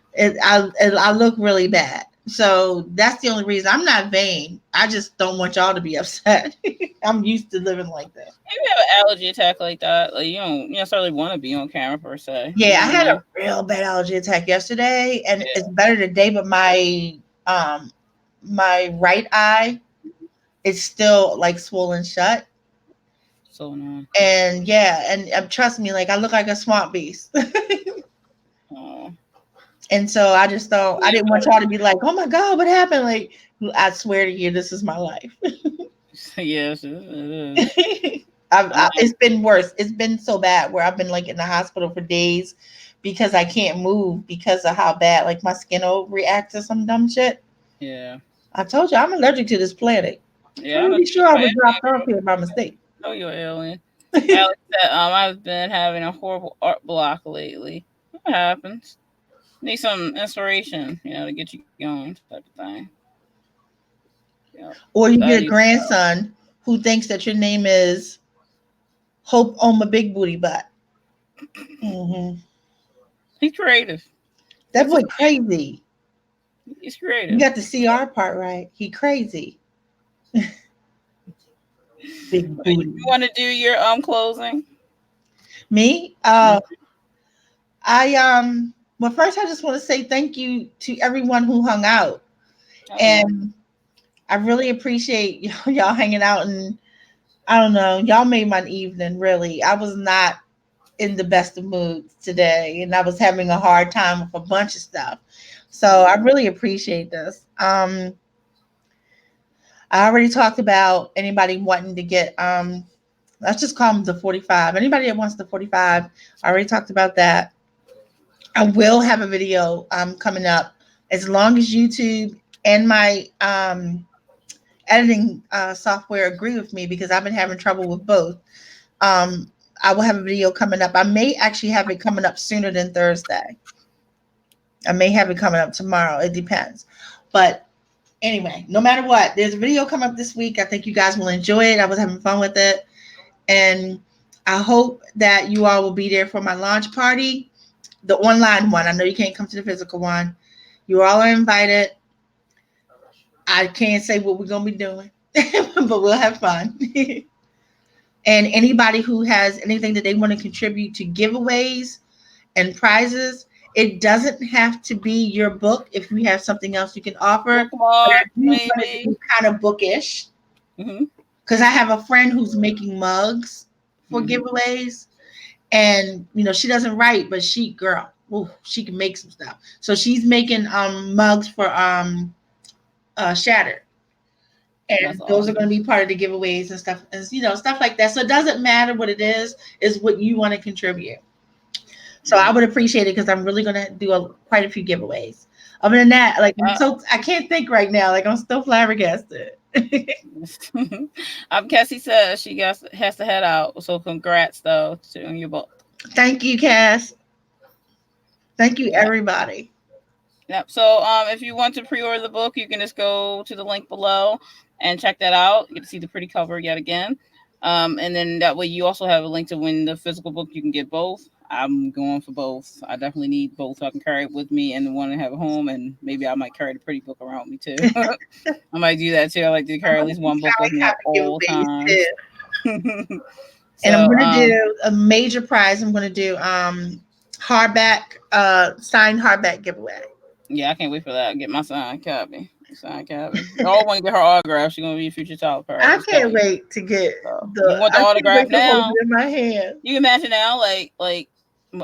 I look really bad. So that's the only reason. I'm not vain. I just don't want y'all to be upset. I'm used to living like that. If you have an allergy attack like that, like you don't necessarily want to be on camera per se. You Yeah, know I what I had a mean? real bad allergy attack yesterday, and Yeah. it's better today. But my right eye is still like swollen shut. So annoying. And yeah, and trust me, like I look like a swamp beast. Oh. And so I just don't. I didn't want y'all to be like, "Oh my God, what happened?" Like, I swear to you, this is my life. Yes, it is. It's been worse. It's been so bad where I've been like in the hospital for days because I can't move because of how bad like my skin will react to some dumb shit. Yeah. I told you I'm allergic to this planet. Yeah, I know Pretty sure I was dropped off here by mistake. you're an alien. Alex said, I've been having a horrible art block lately. What happens? Need some inspiration, to get you going, type of thing. Yeah. Or you That get a is, grandson who thinks that your name is Hope on my big booty butt. Hmm. he's creative. That That's boy just crazy. he's You creative. got the CR part right. He crazy. Big You booty. want to do your closing? Me? Mhm. Well, first I just want to say thank you to everyone who hung out. Oh yeah. And I really appreciate y'all hanging out, and I don't know, y'all made my evening really. I was not in the best of moods today, and I was having a hard time with a bunch of stuff. So I really appreciate this. I already talked about anybody wanting to get let's just call them the 45. Anybody that wants the 45, I already talked about that. I will have a video coming up as long as YouTube and my editing software agree with me because I've been having trouble with both. Um, I will have a video coming up. I may actually have it coming up sooner than Thursday. I may have it coming up tomorrow. It depends. But anyway, no matter what, there's a video coming up this week. I think you guys will enjoy it. I was having fun with it. And I hope that you all will be there for my launch party, the online one. I know you can't come to the physical one. You all are invited. I can't say what we're going to be doing, but we'll have fun. And anybody who has anything that they want to contribute to giveaways and prizes, it doesn't have to be your book if you have something else you can offer. But I Bookmark, do want to maybe. do kind of bookish Mm-hmm. because I have a friend who's making mugs for giveaways. And she doesn't write, but she can make some stuff. So she's making mugs for Shattered. That's And those are awesome. going to be part of the giveaways and stuff, and stuff like that. So it doesn't matter what it is what you want to contribute. So I would appreciate it because I'm really going to do quite a few giveaways. Other than that, like I can't think right now. Like I'm still flabbergasted. Cassie says she has to head out. So congrats though on your book. Thank you, Cass. Thank you, Yeah. everybody. Yep. So if you want to pre-order the book, you can just go to the link below and check that out. You get to see the pretty cover yet again. And then that way you also have a link to win the physical book. You can get both. I'm going for both. I definitely need both so I can carry it with me and the one to have at home, and maybe I might carry the pretty book around with me too. I might do that too. I like to carry at least one book with me at all times. And So, I'm gonna do a major prize. I'm gonna do hardback, signed hardback giveaway. Yeah, I can't wait for that. Get my signed copy. I all want to get her autograph. She's gonna be a future child parent. I can't wait to get You want the I can't autograph wait to hold now? it in my hand. You can imagine now, like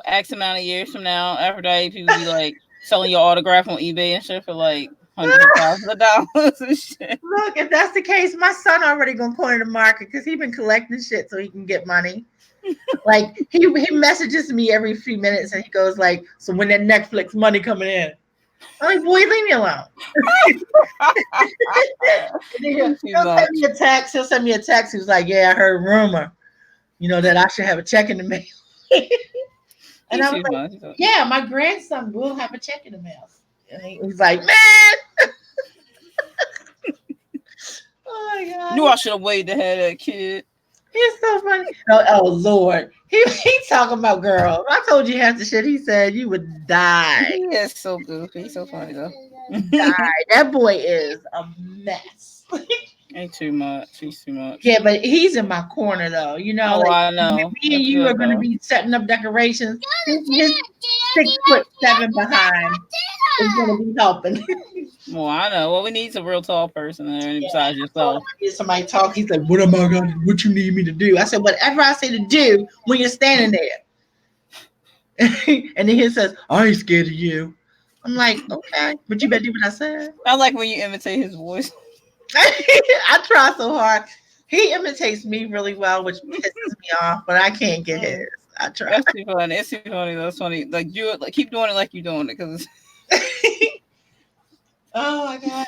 X amount of years from now, Aphrodite, people be like selling your autograph on eBay and shit for like hundreds of thousands of dollars and shit. Look, if that's the case, my son already gonna point in the market because he been collecting shit so he can get money. Like he messages me every few minutes and he goes like, "So when that Netflix money coming in?" I'm like, "Boy, leave me alone." He'll send me a text. He'll send me a text. He's like, "Yeah, I heard a rumor, that I should have a check in the mail." And I was like, "Yeah, my grandson will have a check in the mail." And he's like, "Man." Oh my God. Knew I should have waited to have that kid. He's so funny. Oh Lord. He talking about girls. I told you half the shit he said, you would die. He is so goofy. He's so funny though. Die. That boy is a mess. Ain't too much. He's too much. Yeah, but he's in my corner though. I know. Me and you are going to be setting up decorations. His 6'7" behind is going to be helping. Well, I know. Well, we need a real tall person there besides yourself. Somebody talk. He's like, "What am I going to? What you need me to do?" I said, "Whatever I say to do when you're standing there." And then he says, "I ain't scared of you." I'm like, "Okay, but you better do what I said." I like when you imitate his voice. I try so hard. He imitates me really well, which pisses me off, but I can't get his. I try. That's too funny. It's too funny. That's funny. Like do it. Like keep doing it like you're doing it because. Oh my God.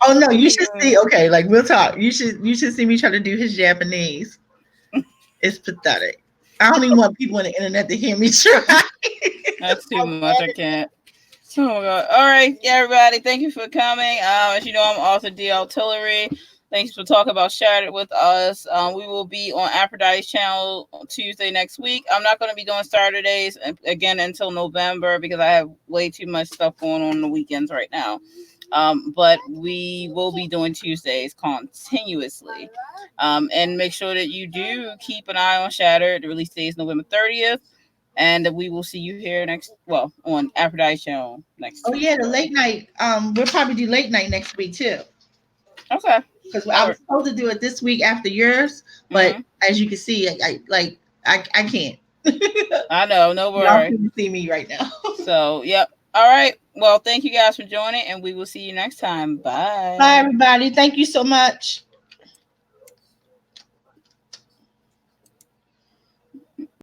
Oh no, you should see. Okay, like we'll talk. You should see me try to do his Japanese. It's pathetic. I don't even want people on the internet to hear me try. That's too much. I can't. Oh my God. All right, yeah, everybody. Thank you for coming. As you know, I'm author DL Tillery. Thanks for talking about Shattered with us. We will be on Aphrodite's channel on Tuesday next week. I'm not going to be doing Saturdays again until November because I have way too much stuff going on the weekends right now. But we will be doing Tuesdays continuously. And make sure that you do keep an eye on Shattered. The release date is November 30th. And we will see you here on Aphrodite's channel next Oh, Tuesday. yeah, the late night. We'll probably do late night next week, too. Okay. Because I was supposed to do it this week after yours, but as you can see, I can't. I know, no worries. Y'all can see me right now. So, yep. All right. Well, thank you guys for joining, and we will see you next time. Bye. Bye, everybody. Thank you so much.